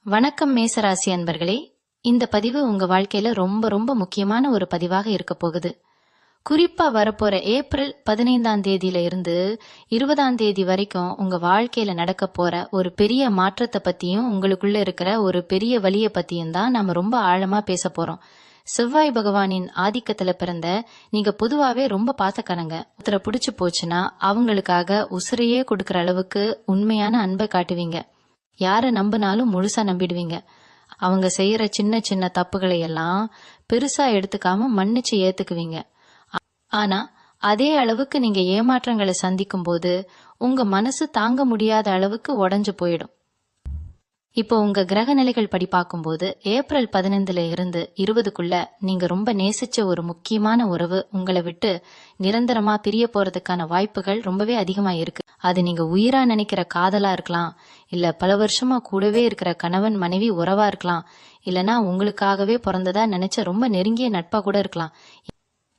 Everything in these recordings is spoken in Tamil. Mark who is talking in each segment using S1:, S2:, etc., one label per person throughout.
S1: வணக்கம் மேசராசி அன்பர்களே. இந்த பதிவு உங்க வாழ்க்கையில ரொம்ப ரொம்ப முக்கியமான ஒரு பதிவாக இருக்க போகுது. குறிப்பா வரப்போற ஏப்ரல் 15ஆம் தேதியில இருந்து 20ஆம் தேதி வரைக்கும் உங்க வாழ்க்கையில நடக்க போற ஒரு பெரிய மாற்றத்தை பத்தியும் உங்களுக்குள்ள இருக்கிற ஒரு பெரிய வலியை பத்தியும் தான் நாம ரொம்ப ஆழமா பேச போறோம். செவ்வாய் பகவானின் ஆதிக்கத்துல பிறந்த நீங்க பொதுவாவே ரொம்ப பாசக்காரங்க. ஒருத்தரை பிடிச்சு போச்சுன்னா அவங்களுக்காக உசிரையே கொடுக்கற அளவுக்கு உண்மையான அன்பை காட்டுவீங்க. யாரை நம்பினாலும் முழுசா நம்பிடுவீங்க. அவங்க செய்யற சின்ன சின்ன தப்புகளை எல்லாம் பெருசா எடுத்துக்காம மன்னிச்சு ஏத்துக்குவீங்க. ஆனா அதே அளவுக்கு நீங்க ஏமாற்றங்களை சந்திக்கும் போது உங்க மனசு தாங்க முடியாத அளவுக்கு உடைஞ்சு போயிடும். இப்போ உங்க கிரக நிலைகள் படி பார்க்கும்போது ஏப்ரல் 15ல இருந்து 20க்குள்ள நீங்க ரொம்ப நேசிச்ச ஒரு முக்கியமான உறவு உங்களை விட்டு நிரந்தரமா பிரிய போறதுக்கான வாய்ப்புகள் ரொம்பவே அதிகமா இருக்கு. அது நீங்க உயிரா நினைக்கிற காதலா இருக்கலாம், இல்ல பல வருஷமா கூடவே இருக்கிற கணவன் மனைவி உறவா இருக்கலாம், இல்லனா உங்களுக்காகவே பிறந்ததா நினைச்ச ரொம்ப நெருங்கிய நட்பா கூட இருக்கலாம்.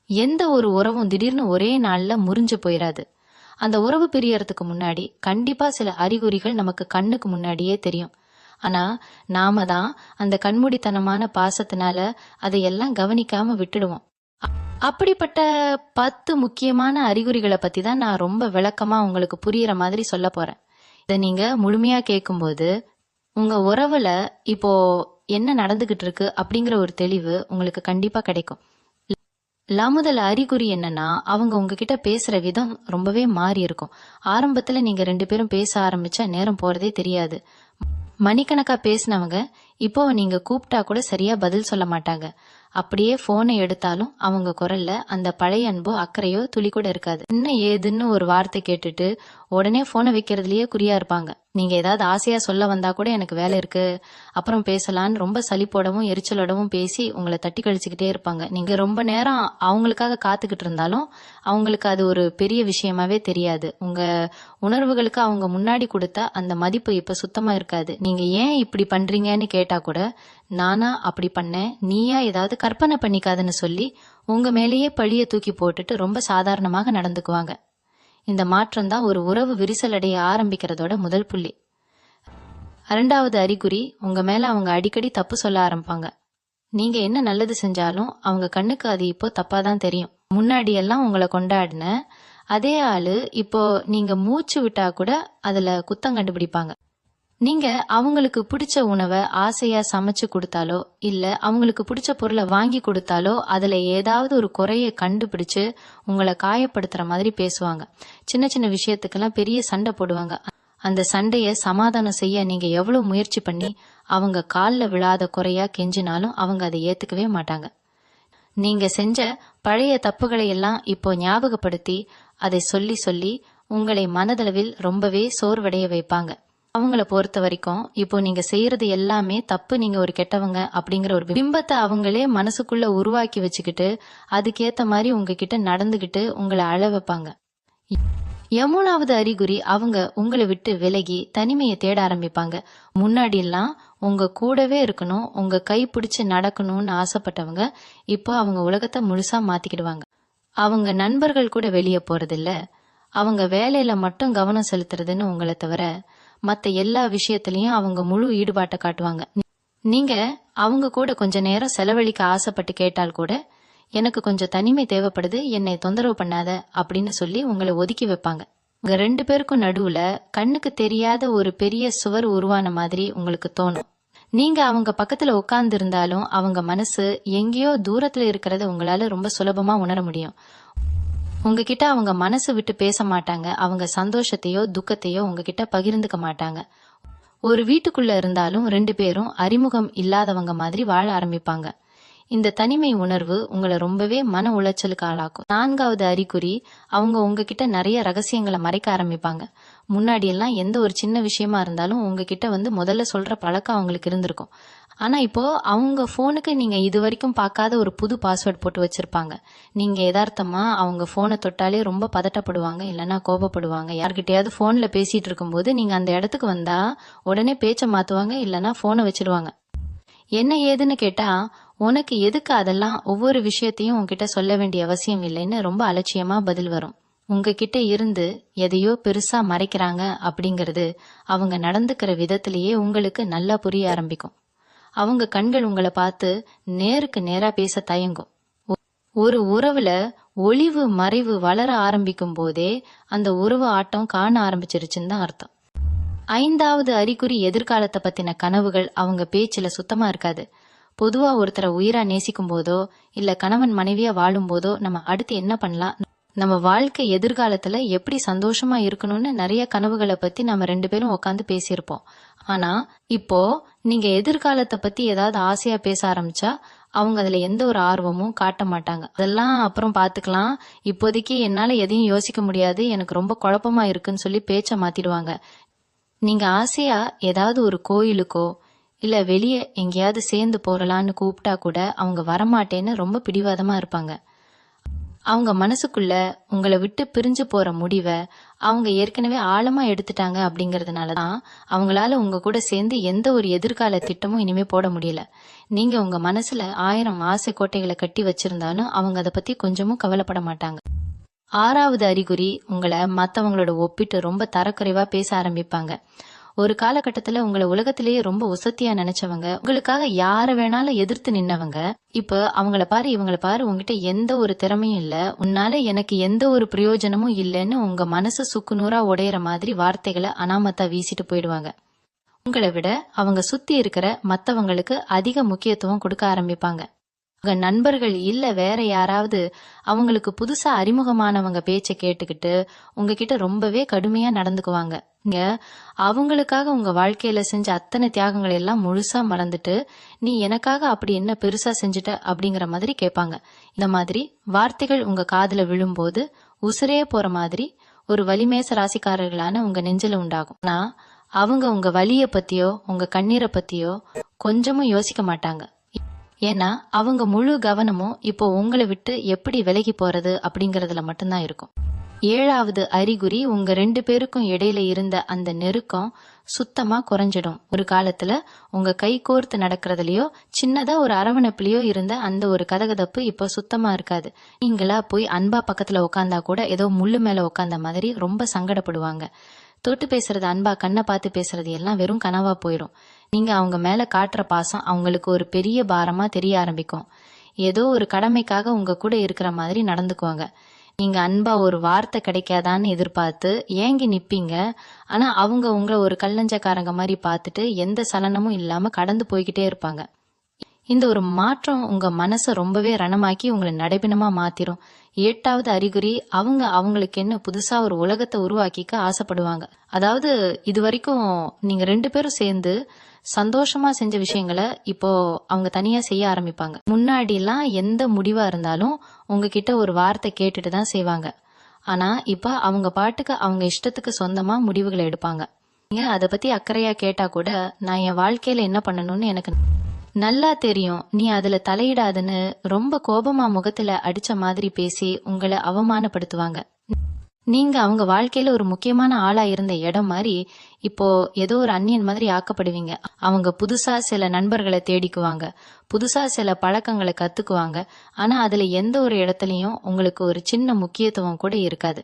S1: எந்த ஒரு உறவும் திடீர்னு ஒரே நாள்ல முறிஞ்சு போயிடாது. அந்த உறவு பிரியறதுக்கு முன்னாடி கண்டிப்பா சில அறிகுறிகள் நமக்கு கண்ணுக்கு முன்னாடியே தெரியும். ஆனா நாம தான் அந்த கண்மூடித்தனமான பாசத்தினால அதையெல்லாம் கவனிக்காம விட்டுடுவோம். அப்படிப்பட்ட 10 முக்கியமான அறிகுறிகளை பத்தி தான் நான் ரொம்ப விளக்கமா உங்களுக்கு புரியுற மாதிரி சொல்ல போறேன். இதை நீங்க முழுமையா கேட்கும்போது உங்க உறவுல இப்போ என்ன நடந்துகிட்டு இருக்கு அப்படிங்கிற ஒரு தெளிவு உங்களுக்கு கண்டிப்பா கிடைக்கும். முதல் அறிகுறி என்னன்னா, அவங்க உங்ககிட்ட பேசுற விதம் ரொம்பவே மாறி இருக்கும். ஆரம்பத்துல நீங்க 2 பேரும் பேச ஆரம்பிச்சா நேரம் போறதே தெரியாது. மணிக்கணக்கா பேசினவங்க இப்போ நீங்க கூப்பிட்டா கூட சரியா பதில் சொல்ல மாட்டாங்க. அப்படியே போனை எடுத்தாலும் அவங்க குரல்ல அந்த பழைய அன்போ அக்கறையோ துளி கூட இருக்காது. என்ன ஏதுன்னு ஒரு வார்த்தை கேட்டுட்டு உடனே போனை வைக்கிறதுலயே குறியா இருப்பாங்க. நீங்க ஏதாவது ஆசையா சொல்ல வந்தா கூட எனக்கு வேலை இருக்கு, அப்புறம் பேசலான்னு ரொம்ப சலிப்போடவும் எரிச்சலோடவும் பேசி உங்களை தட்டி கழிச்சுக்கிட்டே இருப்பாங்க. நீங்க ரொம்ப நேரம் அவங்களுக்காக காத்துக்கிட்டு இருந்தாலும் அவங்களுக்கு அது ஒரு பெரிய விஷயமாவே தெரியாது. உங்க உணர்வுகளுக்கு அவங்க முன்னாடி கொடுத்தா அந்த மதிப்பு இப்ப சுத்தமா இருக்காது. நீங்க ஏன் இப்படி பண்றீங்கன்னு கேட்டா கூட நானா அப்படி பண்ணேன், நீயா ஏதாவது கற்பனை பண்ணிக்காதுன்னு சொல்லி உங்க மேலேயே பழிய தூக்கி போட்டுட்டு ரொம்ப சாதாரணமாக நடந்துக்குவாங்க. இந்த மாற்றம் தான் ஒரு உறவு விரிசல் அடைய ஆரம்பிக்கிறதோட முதல் புள்ளி. 2வது அறிகுறி, உங்க மேல அவங்க அடிக்கடி தப்பு சொல்ல ஆரம்பிப்பாங்க. நீங்க என்ன நல்லது செஞ்சாலும் அவங்க கண்ணுக்கு அது இப்போ தப்பாதான் தெரியும். முன்னாடி எல்லாம் உங்களை கொண்டாடின அதே ஆளு இப்போ நீங்க மூச்சு விட்டா கூட அதுல குத்தம் கண்டுபிடிப்பாங்க. நீங்க அவங்களுக்கு பிடிச்ச உணவை ஆசையா சமைச்சு கொடுத்தாலோ இல்ல அவங்களுக்கு பிடிச்ச பொருளை வாங்கி கொடுத்தாலோ அதுல ஏதாவது ஒரு குறைய கண்டுபிடிச்சு உங்களை காயப்படுத்துற மாதிரி பேசுவாங்க. சின்ன சின்ன விஷயத்துக்கெல்லாம் பெரிய சண்டை போடுவாங்க. அந்த சண்டைய சமாதானம் செய்ய நீங்க எவ்வளவு முயற்சி பண்ணி அவங்க கால்ல விழாத குறையா கெஞ்சினாலும் அவங்க அதை ஏத்துக்கவே மாட்டாங்க. நீங்க செஞ்ச பழைய தப்புகளை எல்லாம் இப்போ ஞாபகப்படுத்தி அதை சொல்லி சொல்லி உங்களை மனதளவில் ரொம்பவே சோர்வடைய வைப்பாங்க. அவங்கள பொறுத்த வரைக்கும் இப்போ நீங்க செய்யறது எல்லாமே தப்பு, நீங்க ஒரு கெட்டவங்க அப்படிங்கிற ஒரு பிம்பத்தை அவங்களே மனசுக்குள்ள உருவாக்கி வச்சுக்கிட்டு அதுக்கேத்த மாதிரி உங்ககிட்ட நடந்துகிட்டு உங்களை அழ வைப்பாங்க. 3வது அறிகுறி, அவங்க உங்களை விட்டு விலகி தனிமையை தேட ஆரம்பிப்பாங்க. முன்னாடி எல்லாம் உங்க கூடவே இருக்கணும், உங்க கை பிடிச்சு நடக்கணும்னு ஆசைப்பட்டவங்க இப்போ அவங்க உலகத்தை முழுசா மாத்திக்கிடுவாங்க. அவங்க நண்பர்கள் கூட வெளியே போறதில்ல, அவங்க வேலையில மட்டும் கவனம் செலுத்துறதுன்னு உங்களை தவிர மத்த எல்லா விஷயத்திலயும் அவங்க முழு ஈடுபாட்டை காட்டுவாங்க. நீங்க அவங்க கூட கொஞ்ச நேரம் செலவழிக்க ஆசைப்பட்டு கேட்டால் கூட எனக்கு கொஞ்சம் தனிமை தேவைப்படுது, என்னை தொந்தரவு பண்ணாத அப்படின்னு சொல்லி உங்களை ஒதுக்கி வைப்பாங்க. உங்க 2 பேருக்கும் நடுவுல கண்ணுக்கு தெரியாத ஒரு பெரிய சுவர் உருவான மாதிரி உங்களுக்கு தோணும். நீங்க அவங்க பக்கத்துல உட்கார்ந்து இருந்தாலும் அவங்க மனசு எங்கேயோ தூரத்துல இருக்கிறத உங்களால ரொம்ப சுலபமா உணர முடியும். உங்ககிட்ட அவங்க மனசு விட்டு பேச மாட்டாங்க, அவங்க சந்தோஷத்தையோ துக்கத்தையோ உங்ககிட்ட பகிர்ந்துக்க மாட்டாங்க. ஒரு வீட்டுக்குள்ள இருந்தாலும் 2 பேரும் அறிமுகம் இல்லாதவங்க மாதிரி வாழ ஆரம்பிப்பாங்க. இந்த தனிமை உணர்வு உங்களை ரொம்பவே மன உளைச்சலுக்கு ஆளாக்கும். 4வது அறிகுறி, அவங்க உங்ககிட்ட நிறைய ரகசியங்களை மறைக்க ஆரம்பிப்பாங்க. முன்னாடி எல்லாம் எந்த ஒரு சின்ன விஷயமா இருந்தாலும் உங்ககிட்ட முதல்ல சொல்ற பழக்கம் அவங்களுக்கு இருந்திருக்கும். ஆனா இப்போ அவங்க போனுக்கு நீங்க இது வரைக்கும் பார்க்காத ஒரு புது பாஸ்வேர்ட் போட்டு வச்சிருப்பாங்க. நீங்க யதார்த்தமா அவங்க போனை தொட்டாலே ரொம்ப பதட்டப்படுவாங்க, இல்லைன்னா கோபப்படுவாங்க. யார்கிட்டயாவது போன்ல பேசிட்டு இருக்கும்போது நீங்க அந்த இடத்துக்கு வந்தா உடனே பேச்சை மாத்துவாங்க, இல்லைன்னா போனை வச்சிடுவாங்க. என்ன ஏதுன்னு கேட்டா உனக்கு எதுக்கு அதெல்லாம், ஒவ்வொரு விஷயத்தையும் உன்கிட்ட சொல்ல வேண்டிய அவசியம் இல்லைன்னு ரொம்ப அலட்சியமா பதில் வரும். உங்ககிட்ட இருந்து எதையோ பெருசா மறைக்கிறாங்க அப்படிங்கறது அவங்க நடந்துக்கிற விதத்திலேயே உங்களுக்கு நல்லா புரிய ஆரம்பிக்கும். அவங்க கண்கள் உங்களை பார்த்து நேருக்கு நேரா பேச தயங்கும். ஒரு உறவுல ஒளிவு மறைவு வளர ஆரம்பிக்கும் போதே அந்த உறவு ஆட்டம் காண ஆரம்பிச்சிருச்சுன்னு தான் அர்த்தம். 5வது அறிகுறி எதிர்காலத்தை பத்தின கனவுகள் அவங்க பேச்சுல சுத்தமா இருக்காது. பொதுவா ஒருத்தரை உயிரா நேசிக்கும் போதோ இல்ல கணவன் மனைவியா வாழும் போதோ நம்ம அடுத்து என்ன பண்ணலாம், நம்ம வாழ்க்கை எதிர்காலத்துல எப்படி சந்தோஷமா இருக்கணும்னு நிறைய கனவுகளை பத்தி நம்ம 2 பேரும் உட்காந்து பேசியிருப்போம். ஆனா இப்போ நீங்க எதிர்காலத்தை பத்தி ஏதாவது ஆசையா பேச ஆரம்பிச்சா அவங்க அதுல எந்த ஒரு ஆர்வமும் காட்ட மாட்டாங்க. அதெல்லாம் அப்புறம் பாத்துக்கலாம், இப்போதைக்கு என்னால எதையும் யோசிக்க முடியாது, எனக்கு ரொம்ப குழப்பமா இருக்குன்னு சொல்லி பேச்ச மாத்திடுவாங்க. நீங்க ஆசையா ஏதாவது ஒரு கோயிலுக்கோ இல்ல வெளியே எங்கேயாவது சேர்ந்து போறலான்னு கூப்பிட்டா கூட அவங்க வரமாட்டேன்னு ரொம்ப பிடிவாதமா இருப்பாங்க. அவங்க மனசுக்குள்ள உங்களை விட்டு பிரிஞ்சு போற முடிவை அவங்க ஏற்கனவே ஆழமா எடுத்துட்டாங்க. அப்படிங்கறதுனாலதான் அவங்களால உங்க கூட சேர்ந்து எந்த ஒரு எதிர்கால திட்டமும் இனிமே போட முடியல. நீங்க உங்க மனசுல 1000 ஆசை கோட்டைகளை கட்டி வச்சிருந்தாலும் அவங்க அதை பத்தி கொஞ்சமும் கவலைப்பட மாட்டாங்க. 6வது அறிகுறி, உங்களை மத்தவங்களோட ஒப்பிட்டு ரொம்ப தரக்குறைவா பேச ஆரம்பிப்பாங்க. ஒரு காலகட்டத்துல உங்களை உலகத்திலேயே ரொம்ப உசத்தியா நினைச்சவங்க, உங்களுக்காக யார வேணாலும் எதிர்த்து நின்னவங்க, இப்ப அவங்கள பாரு இவங்கள பாரு, உங்ககிட்ட எந்த ஒரு திறமையும் இல்ல, உன்னால எனக்கு எந்த ஒரு பிரயோஜனமும் இல்லைன்னு உங்க மனசு சுக்குநூறா உடையிற மாதிரி வார்த்தைகளை அனாமத்தா வீசிட்டு போயிடுவாங்க. உங்களை விட அவங்க சுத்தி இருக்கிற மத்தவங்களுக்கு அதிக முக்கியத்துவம் கொடுக்க ஆரம்பிப்பாங்க. உங்க நண்பர்கள் இல்ல வேற யாராவது அவங்களுக்கு புதுசா அறிமுகமானவங்க பேச்ச கேட்டுக்கிட்டு உங்ககிட்ட ரொம்பவே கடுமையா நடந்துக்குவாங்க. நீங்க அவங்களுக்காக உங்க வாழ்க்கையில செஞ்ச அத்தனை தியாகங்கள் எல்லாம் முழுசா மறந்துட்டு நீ எனக்காக அப்படி என்ன பெருசா செஞ்சுட்ட அப்படிங்கிற மாதிரி கேட்பாங்க. இந்த மாதிரி வார்த்தைகள் உங்க காதுல விழும்போது உசுரே போற மாதிரி ஒரு வலிமேச ராசிக்காரர்களான உங்க நெஞ்சில உண்டாகும். ஆனா அவங்க உங்க வலிய பத்தியோ உங்க கண்ணீரை பத்தியோ கொஞ்சமும் யோசிக்க மாட்டாங்க. ஏன்னா அவங்க முழு கவனமும் இப்போ உங்களை விட்டு எப்படி விலகி போறது அப்படிங்கறதுல மட்டும்தான் இருக்கும். 7வது அறிகுறி, உங்க 2 பேருக்கும் இடையில இருந்த அந்த நெருக்கம் சுத்தமா குறைஞ்சிடும். ஒரு காலத்துல உங்க கை கோர்த்து நடக்கிறதுலயோ சின்னதா ஒரு அரவணைப்புலயோ இருந்த அந்த ஒரு கதகதப்பு இப்போ சுத்தமா இருக்காது. நீங்களா போய் அன்பா பக்கத்துல உட்காந்தா கூட ஏதோ முள்ளு மேல உட்காந்த மாதிரி ரொம்ப சங்கடப்படுவாங்க. தொட்டு பேசுறது, அன்பா கண்ணை பார்த்து பேசுறது எல்லாம் வெறும் கனவா போயிடும். நீங்க அவங்க மேல காட்டுற பாசம் அவங்களுக்கு ஒரு பெரிய பாரமா தெரிய ஆரம்பிக்கும். ஏதோ ஒரு கடமைக்காக உங்க கூட இருக்கிற மாதிரி நடந்துக்குவாங்க. நீங்க அன்பா ஒரு வார்த்தை கிடைக்காதான்னு எதிர்பார்த்து ஏங்கி நிப்பீங்க. ஆனா அவங்க உங்களை ஒரு கல்லஞ்சக்காரங்க மாதிரி பார்த்துட்டு எந்த சலனமும் இல்லாம கடந்து போய்கிட்டே இருப்பாங்க. இந்த ஒரு மாற்றம் உங்க மனசை ரொம்பவே ரணமாக்கி உங்களை நடைபிணமா மாத்திரும். 8வது அறிகுறி, அவங்க அவங்களுக்கு என்ன புதுசா ஒரு உலகத்தை உருவாக்கிக்க ஆசைப்படுவாங்க. அதாவது இது வரைக்கும் நீங்க 2 பேரும் சேர்ந்து சந்தோஷமா செஞ்ச விஷயங்களை இப்போ அவங்க தனியா செய்ய ஆரம்பிப்பாங்க. முன்னாடி எல்லாம் எந்த முடிவா இருந்தாலும் உங்ககிட்ட ஒரு வார்த்தை கேட்டுட்டு தான் செய்வாங்க. ஆனா இப்ப அவங்க பாட்டுக்கு அவங்க இஷ்டத்துக்கு சொந்தமா முடிவுகளை எடுப்பாங்க. நீங்க அதை பத்தி அக்கறையா கேட்டா கூட நான் என் வாழ்க்கையில என்ன பண்ணணும்னு எனக்கு நல்லா தெரியும், நீ அதுல தலையிடாதுன்னு ரொம்ப கோபமா முகத்துல அடிச்ச மாதிரி பேசி உங்களை அவமானப்படுத்துவாங்க. நீங்க அவங்க வாழ்க்கையில ஒரு முக்கியமான ஆளா இருந்த இடம் மாதிரி இப்போ ஏதோ ஒரு அந்நியன் மாதிரி ஆக்கப்படுவீங்க. அவங்க புதுசா சில நண்பர்களை தேடிக்குவாங்க, புதுசா சில பழக்கங்களை கத்துக்குவாங்க. ஆனா அதுல எந்த ஒரு இடத்துலயும் உங்களுக்கு ஒரு சின்ன முக்கியத்துவம் கூட இருக்காது.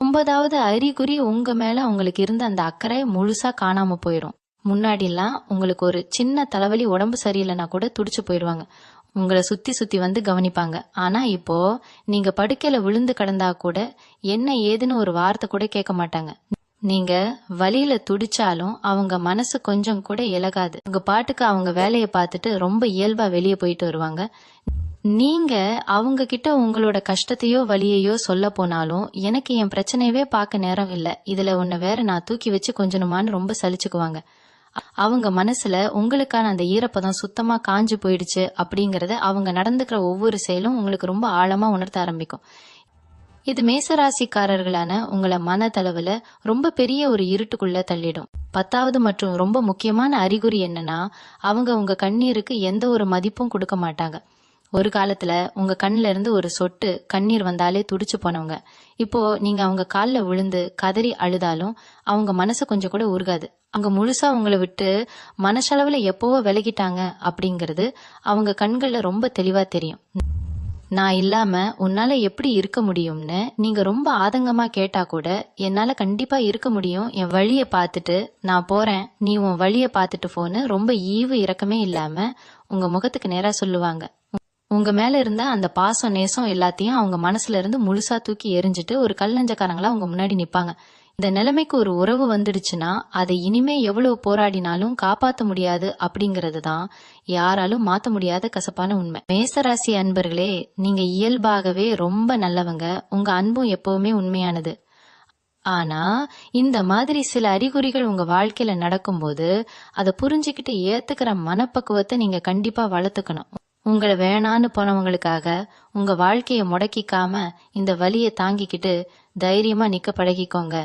S1: 9வது அறிகுறி, உங்க மேல உங்களுக்கு இருந்த அந்த அக்கறை முழுசா காணாம போயிடும். முன்னாடிலாம் உங்களுக்கு ஒரு சின்ன தலைவலி, உடம்பு சரியில்லைன்னா கூட துடிச்சு போயிடுவாங்க, உங்களை சுத்தி சுத்தி வந்து கவனிப்பாங்க. ஆனா இப்போ நீங்க படுக்கையில விழுந்து கிடந்தா கூட என்ன ஏதுன்னு ஒரு வார்த்தை கூட கேட்க மாட்டாங்க. நீங்க வலியில துடிச்சாலும் அவங்க மனசு கொஞ்சம் கூட இலகாது. உங்க பாட்டுக்கு அவங்க வேலையை பார்த்துட்டு ரொம்ப இயல்பா வெளியே போயிட்டு வருவாங்க. நீங்க அவங்க கிட்ட உங்களோட கஷ்டத்தையோ வலியையோ சொல்ல போனாலும் எனக்கு என் பிரச்சனையவே பார்க்க நேரம் இல்ல, இதுல ஒன்னு வேற நான் தூக்கி வச்சு கொஞ்சணுமான்னு ரொம்ப சலிச்சுக்குவாங்க. அவங்க மனசுல உங்களுக்கான அந்த ஈரப்பதம் சுத்தமா காஞ்சு போயிடுச்சு அப்படிங்கறத அவங்க நடந்துக்கிற ஒவ்வொரு செயலும் உங்களுக்கு ரொம்ப ஆழமா உணர்த்த ஆரம்பிக்கும். இது மேசராசிக்காரர்களான உங்களை மனதளவுல ரொம்ப பெரிய ஒரு இருட்டுக்குள்ள தள்ளிடும். 10வது மற்றும் ரொம்ப முக்கியமான அறிகுறி என்னன்னா, அவங்க உங்க கண்ணீருக்கு எந்த ஒரு மதிப்பும் கொடுக்க மாட்டாங்க. ஒரு காலத்துல உங்க கண்ணுல இருந்து ஒரு சொட்டு கண்ணீர் வந்தாலே துடிச்சு போனவங்க இப்போ நீங்க அவங்க காலில் விழுந்து கதறி அழுதாலும் அவங்க மனசு கொஞ்சம் கூட உருகாது. அவங்க முழுசா உங்களை விட்டு மனசளவுல எப்பவோ விலகிட்டாங்க அப்படிங்கிறது அவங்க கண்கள்ல ரொம்ப தெளிவா தெரியும். நான் இல்லாம உன்னால எப்படி இருக்க முடியும்னு நீங்க ரொம்ப ஆதங்கமா கேட்டா கூட என்னால கண்டிப்பா இருக்க முடியும், என் வழிய பார்த்துட்டு நான் போறேன், நீ உன் வழிய பார்த்துட்டு போன்னு ரொம்ப ஈவு இரக்கமே இல்லாம உங்க முகத்துக்கு நேரா சொல்லுவாங்க. உங்க மேல இருந்த அந்த பாசம் நேசம் எல்லாத்தையும் அவங்க மனசுல இருந்து முழுசா தூக்கி எரிஞ்சிட்டு ஒரு கல்லஞ்சக்காரங்களா உங்க முன்னாடி நிப்பாங்க. இந்த நிலைமைக்கு ஒரு உறவு வந்துடுச்சுன்னா அதை இனிமே எவ்வளவு போராடினாலும் காப்பாத்த முடியாது அப்படிங்கிறது தான் யாராலும் மாத்த முடியாத கசப்பான உண்மை. மேசராசி அன்பர்களே, நீங்க இயல்பாகவே ரொம்ப நல்லவங்க, உங்க அன்பும் எப்பவுமே உண்மையானது. ஆனா இந்த மாதிரி சில அறிகுறிகள் உங்க வாழ்க்கையில நடக்கும்போது அதை புரிஞ்சுக்கிட்டு ஏத்துக்கிற மனப்பக்குவத்தை நீங்க கண்டிப்பா வளர்த்துக்கணும். உங்களை வேணான்னு போனவங்களுக்காக உங்க வாழ்க்கைய முடக்கிக்காம இந்த வலியை தாங்கிக்கிட்டு தைரியமா நிக்க பழகிக்கோங்க.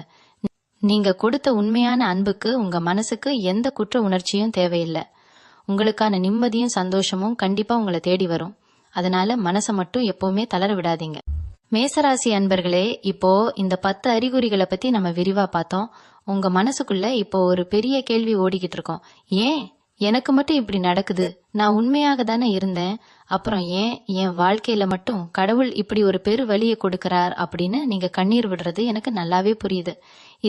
S1: நீங்க கொடுத்த உண்மையான அன்புக்கு உங்க மனசுக்கு எந்த குற்ற உணர்ச்சியும் தேவையில்லை. உங்களுக்கான நிம்மதியும் சந்தோஷமும் கண்டிப்பா உங்களை தேடி வரும். அதனால மனசை மட்டும் எப்பவுமே தளர விடாதீங்க. மேசராசி அன்பர்களே, இப்போ இந்த 10 அறிகுறிகளை பத்தி நம்ம விரிவா பார்த்தோம். உங்க மனசுக்குள்ள இப்போ ஒரு பெரிய கேள்வி ஓடிக்கிட்டு இருக்கோம். ஏன் எனக்கு மட்டும் இப்படி நடக்குது? நான் உண்மையாக தானே இருந்தேன், அப்புறம் ஏன் என் வாழ்க்கையில மட்டும் கடவுள் இப்படி ஒரு பெரு வலியை கொடுக்கிறார் அப்படின்னு நீங்க கண்ணீர் விடுறது எனக்கு நல்லாவே புரியுது.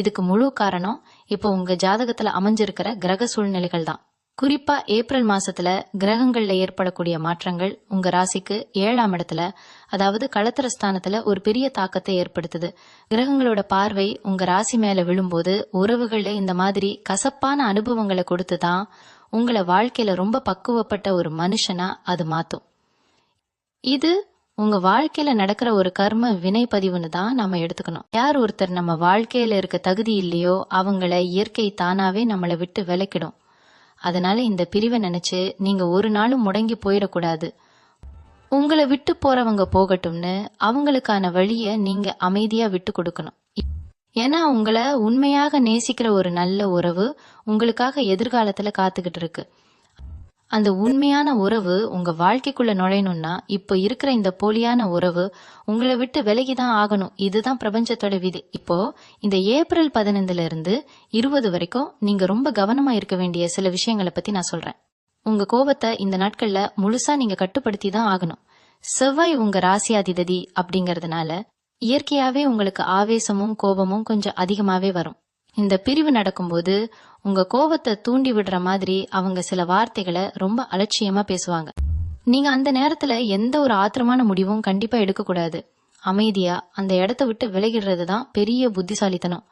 S1: இதுக்கு முழு காரணம் இப்போ உங்க ஜாதகத்துல அமைஞ்சிருக்கிற கிரக சூழ்நிலைகள் தான். குறிப்பா ஏப்ரல் மாசத்துல கிரகங்கள்ல ஏற்படக்கூடிய மாற்றங்கள் உங்க ராசிக்கு 7ஆம் இடத்துல, அதாவது களத்திரஸ்தானத்துல ஒரு பெரிய தாக்கத்தை ஏற்படுத்துது. கிரகங்களோட பார்வை உங்க ராசி மேல விழும்போது உறவுகள்ல இந்த மாதிரி கசப்பான அனுபவங்களை கொடுத்துதான் உங்களை வாழ்க்கையில ரொம்ப பக்குவப்பட்ட ஒரு மனுஷனா அது மாத்தும். இது உங்க வாழ்க்கையில நடக்கிற ஒரு கர்ம வினை பதிவுன்னு தான் நாம எடுத்துக்கணும். யார் ஒருத்தர் நம்ம வாழ்க்கையில இருக்க தகுதி இல்லையோ அவங்கள இயற்கை தானாவே நம்மளை விட்டு விலக்கிடும். அதனால இந்த பிரிவை நினைச்சு நீங்க ஒரு நாளும் முடங்கி போயிடக்கூடாது. உங்களை விட்டு போறவங்க போகட்டும்னு அவங்களுக்கான வழிய நீங்க அமைதியா விட்டு கொடுக்கணும். ஏன்னா உங்களை உண்மையாக நேசிக்கிற ஒரு நல்ல உறவு உங்களுக்காக எதிர்காலத்துல காத்துக்கிட்டு இருக்கு. அந்த உண்மையான உறவு உங்க வாழ்க்கைக்குள்ள நுழையணும்னா இப்போ இருக்கிற இந்த போலியான உறவு உங்களை விட்டு விலகிதான் ஆகணும். இதுதான் பிரபஞ்சத்தோட விதி. இப்போ இந்த ஏப்ரல் 15 இருந்து 20 வரைக்கும் நீங்க ரொம்ப கவனமா இருக்க வேண்டிய சில விஷயங்களை பத்தி நான் சொல்றேன். உங்க கோபத்தை இந்த நாட்கள்ல முழுசா நீங்க கட்டுப்படுத்தி தான் ஆகணும். செவ்வாய் உங்க ராசியாதிபதி அப்படிங்கறதுனால இயற்கையாவே உங்களுக்கு ஆவேசமும் கோபமும் கொஞ்சம் அதிகமாவே வரும். இந்த பிரிவு நடக்கும்போது உங்க கோபத்தை தூண்டி விடுற மாதிரி அவங்க சில வார்த்தைகளை ரொம்ப அலட்சியமா பேசுவாங்க. நீங்க அந்த நேரத்துல எந்த ஒரு ஆத்திரமான முடிவும் கண்டிப்பா எடுக்க கூடாது. அமைதியா அந்த இடத்த விட்டு விலகிடுறது தான் பெரிய புத்திசாலித்தனம்.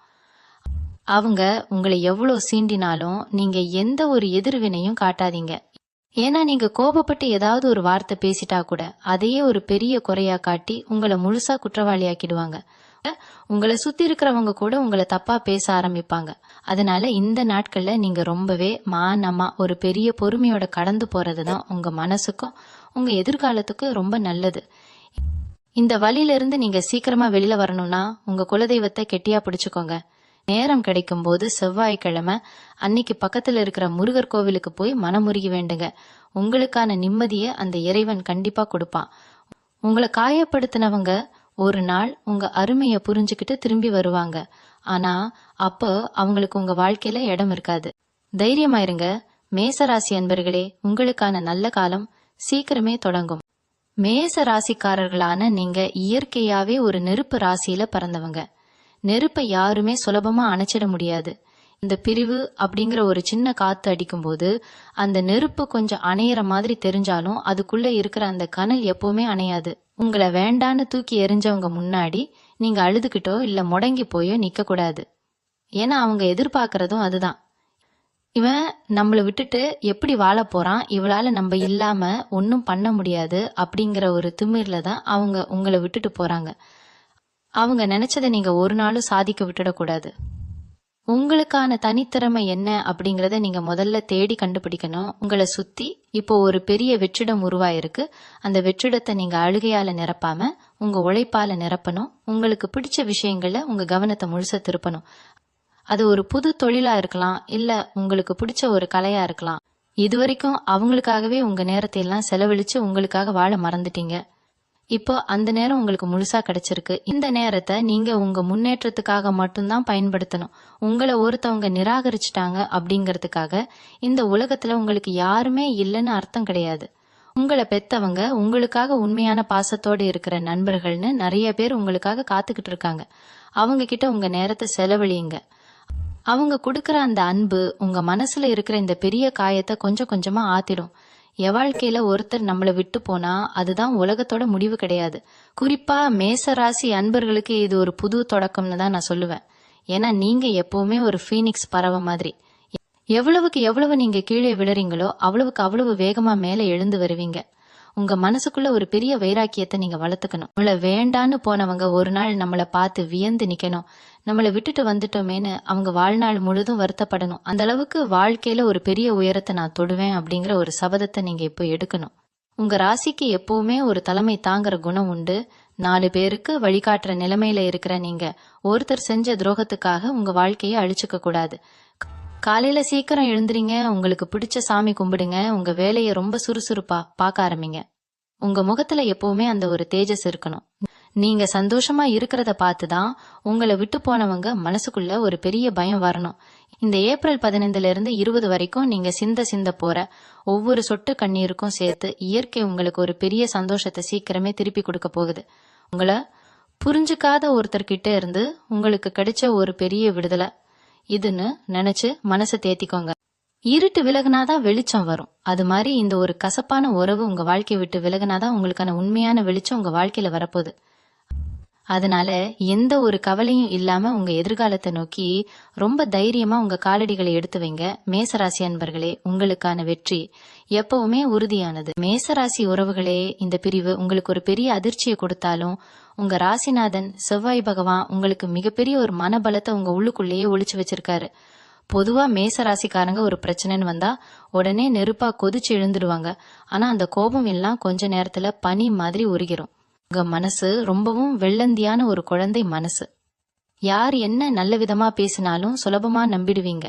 S1: அவங்க உங்களை எவ்வளவு சீண்டினாலும் நீங்க எந்த ஒரு எதிர்வினையும் காட்டாதீங்க. ஏன்னா நீங்க கோபப்பட்டு ஏதாவது ஒரு வார்த்தை பேசிட்டா கூட அதையே ஒரு பெரிய குறையா காட்டி உங்களை முழுசா குற்றவாளியாக்கிடுவாங்க. உங்களை சுத்தி இருக்கிறவங்க கூட உங்களை தப்பா பேச ஆரம்பிப்பாங்க. அதனால இந்த நாட்கள்ல நீங்க ரொம்பவே மானமா ஒரு பெரிய பொறுமையோட கடந்து போறதுதான் உங்க மனசுக்கும் உங்க எதிர்காலத்துக்கும் ரொம்ப நல்லது. இந்த வழியில இருந்து நீங்க சீக்கிரமா வெளியில வரணும்னா உங்க குலதெய்வத்தை கெட்டியா பிடிச்சுக்கோங்க. நேரம் கிடைக்கும் போது செவ்வாய்க்கிழமை அன்னைக்கு பக்கத்துல இருக்கிற முருகர் கோவிலுக்கு போய் மனமுருகி வேண்டுங்க. உங்களுக்கான நிம்மதியை அந்த இறைவன் கண்டிப்பா கொடுப்பான். உங்களை காயப்படுத்தினவங்க ஒரு நாள் உங்க அருமைய புரிஞ்சுக்கிட்டு திரும்பி வருவாங்க. ஆனா அப்போ அவங்களுக்கு உங்க வாழ்க்கையில இடம் இருக்காது. தைரியமாயிருங்க மேசராசி அன்பர்களே, உங்களுக்கான நல்ல காலம் சீக்கிரமே தொடங்கும். மேச ராசிக்காரர்களான நீங்க இயற்கையாவே ஒரு நெருப்பு ராசியில பிறந்தவங்க. நெருப்பை யாருமே சுலபமா அணைச்சிட முடியாது. இந்த பிரிவு அப்படிங்கிற ஒரு சின்ன காத்து அடிக்கும் போது அந்த நெருப்பு கொஞ்சம் அணையிற மாதிரி தெரிஞ்சாலும் அதுக்குள்ள இருக்கிற அந்த கனல் எப்பவுமே அணையாது. உங்களை வேண்டான்னு தூக்கி எறிஞ்சவங்க முன்னாடி நீங்க அழுதுகிட்டோ இல்ல முடங்கி போயோ நிக்க கூடாது. ஏன்னா அவங்க எதிர்பார்க்கறதும் அதுதான். இவன் நம்மளை விட்டுட்டு எப்படி வாழ போறான், இவளால நம்ம இல்லாம ஒன்னும் பண்ண முடியாது அப்படிங்கிற ஒரு திமிர்ல தான் அவங்க உங்களை விட்டுட்டு போறாங்க. அவங்க நினைச்சதை நீங்க ஒரு நாளும் சாதிக்க விட்டுடக்கூடாது. உங்களுக்கான தனித்திறமை என்ன அப்படிங்கறத நீங்க முதல்ல தேடி கண்டுபிடிக்கணும். உங்களை சுத்தி இப்போ ஒரு பெரிய வெற்றிடம் உருவாயிருக்கு. அந்த வெற்றிடத்தை நீங்க அழுகையால நிரப்பாம உங்க உழைப்பால நிரப்பணும். உங்களுக்கு பிடிச்ச விஷயங்கள்ல உங்க கவனத்தை முழுச திருப்பணும். அது ஒரு புது தொழிலா இருக்கலாம், இல்ல உங்களுக்கு பிடிச்ச ஒரு கலையா இருக்கலாம். இதுவரைக்கும் அவங்களுக்காகவே உங்க நேரத்தை எல்லாம் செலவழிச்சு உங்களுக்காக வாழ மறந்துட்டீங்க. இப்போ அந்த நேரம் உங்களுக்கு முழுசா கிடைச்சிருக்கு. இந்த நேரத்தை நீங்க உங்க முன்னேற்றத்துக்காக மட்டும்தான் பயன்படுத்தணும். உங்களை ஒருத்தவங்க நிராகரிச்சுட்டாங்க அப்படிங்கறதுக்காக இந்த உலகத்துல உங்களுக்கு யாருமே இல்லைன்னு அர்த்தம் கிடையாது. உங்களை பெத்தவங்க, உங்களுக்காக உண்மையான பாசத்தோடு இருக்கிற நண்பர்கள்னு நிறைய பேர் உங்களுக்காக காத்துக்கிட்டு இருக்காங்க. அவங்க கிட்ட உங்க நேரத்தை செலவழியுங்க. அவங்க கொடுக்கற அந்த அன்பு உங்க மனசுல இருக்கிற இந்த பெரிய காயத்தை கொஞ்சம் கொஞ்சமா ஆத்திடும். வாழ்க்கையில ஒருத்தர் நம்மளை விட்டு போனா அதுதான் உலகத்தோட முடிவு கிடையாது. குறிப்பா மேச ராசி அன்பர்களுக்கு இது ஒரு புது தொடக்கம்னு தான் நான் சொல்லுவேன். ஏன்னா நீங்க எப்பவுமே ஒரு ஃபீனிக்ஸ் பறவை மாதிரி. எவ்வளவுக்கு எவ்வளவு நீங்க கீழே விழுறீங்களோ அவ்வளவுக்கு அவ்வளவு வேகமா மேல எழுந்து வருவீங்க. உங்க மனசுக்குள்ள ஒரு பெரிய வைராக்கியத்தை நீங்க வளர்த்துக்கணும். நம்மள வேண்டான்னு போனவங்க ஒரு நாள் நம்மளை பார்த்து வியந்து நிக்கணும். நம்மளை விட்டுட்டு வந்துட்டோமேனு அவங்க வாழ்நாள் முழுதும் வருத்தப்படணும். அந்த அளவுக்கு வாழ்க்கையில ஒரு பெரிய உயரத்தை நான் தொடுவேன் அப்படிங்கிற ஒரு சபதத்தை நீங்க இப்போ எடுக்கணும். உங்க ராசிக்கு எப்பவுமே ஒரு தலைமை தாங்குற குணம் உண்டு. 4 பேருக்கு வழிகாட்டுற நிலைமையில இருக்கிற நீங்க ஒருத்தர் செஞ்ச துரோகத்துக்காக உங்க வாழ்க்கையை அழிச்சுக்க கூடாது. காலையில சீக்கிரம் எழுந்துறீங்க, உங்களுக்கு பிடிச்ச சாமி கும்பிடுங்க, உங்க வேலையை ரொம்ப சுறுசுறுப்பா பார்க்க ஆரம்பிங்க. உங்க முகத்துல எப்பவுமே அந்த ஒரு தேஜஸ் இருக்கணும். நீங்க சந்தோஷமா இருக்கிறத பார்த்துதான் உங்களை விட்டு போனவங்க மனசுக்குள்ள ஒரு பெரிய பயம் வரணும். இந்த ஏப்ரல் 15 20 வரைக்கும் நீங்க சிந்த போற ஒவ்வொரு சொட்டு கண்ணீருக்கும் சேர்த்து இயற்கை உங்களுக்கு ஒரு பெரிய சந்தோஷத்தை சீக்கிரமே திருப்பி கொடுக்க போகுது. உங்களை புரிஞ்சுக்காத ஒருத்தர்கிட்ட இருந்து உங்களுக்கு கிடைச்ச ஒரு பெரிய விடுதலை இதுன்னு நினைச்சு மனசை தேத்திக்கோங்க. இருட்டு விலகுனாதான் வெளிச்சம் வரும். அது மாதிரி இந்த ஒரு கசப்பான உறவு உங்க வாழ்க்கையை விட்டு விலகுனாதான் உங்களுக்கான உண்மையான வெளிச்சம் உங்க வாழ்க்கையில வரப்போகுது. அதனால எந்த ஒரு கவலையும் இல்லாம உங்க எதிர்காலத்தை நோக்கி ரொம்ப தைரியமா உங்க காலடிகளை எடுத்து வைங்க. மேசராசி அன்பர்களே, உங்களுக்கான வெற்றி எப்பவுமே உறுதியானது. மேசராசி உறவுகளே, இந்த பிரிவு உங்களுக்கு ஒரு பெரிய அதிர்ச்சியை கொடுத்தாலும் உங்க ராசிநாதன் செவ்வாய் பகவான் உங்களுக்கு மிகப்பெரிய ஒரு மனபலத்தை உங்க உள்ளுக்குள்ளேயே ஒளிச்சு வச்சிருக்காரு. பொதுவா மேச ராசிக்காரங்க ஒரு பிரச்சனைன்னு வந்தா உடனே நெருப்பா கொதிச்சு எழுந்துடுவாங்க. ஆனா அந்த கோபம் எல்லாம் கொஞ்ச நேரத்துல பனி மாதிரி உருகிரும். உங்க மனசு ரொம்பவும் வெள்ளந்தியான ஒரு குழந்தை மனசு. யார் என்ன நல்ல விதமா பேசினாலும் சுலபமா நம்பிடுவீங்க.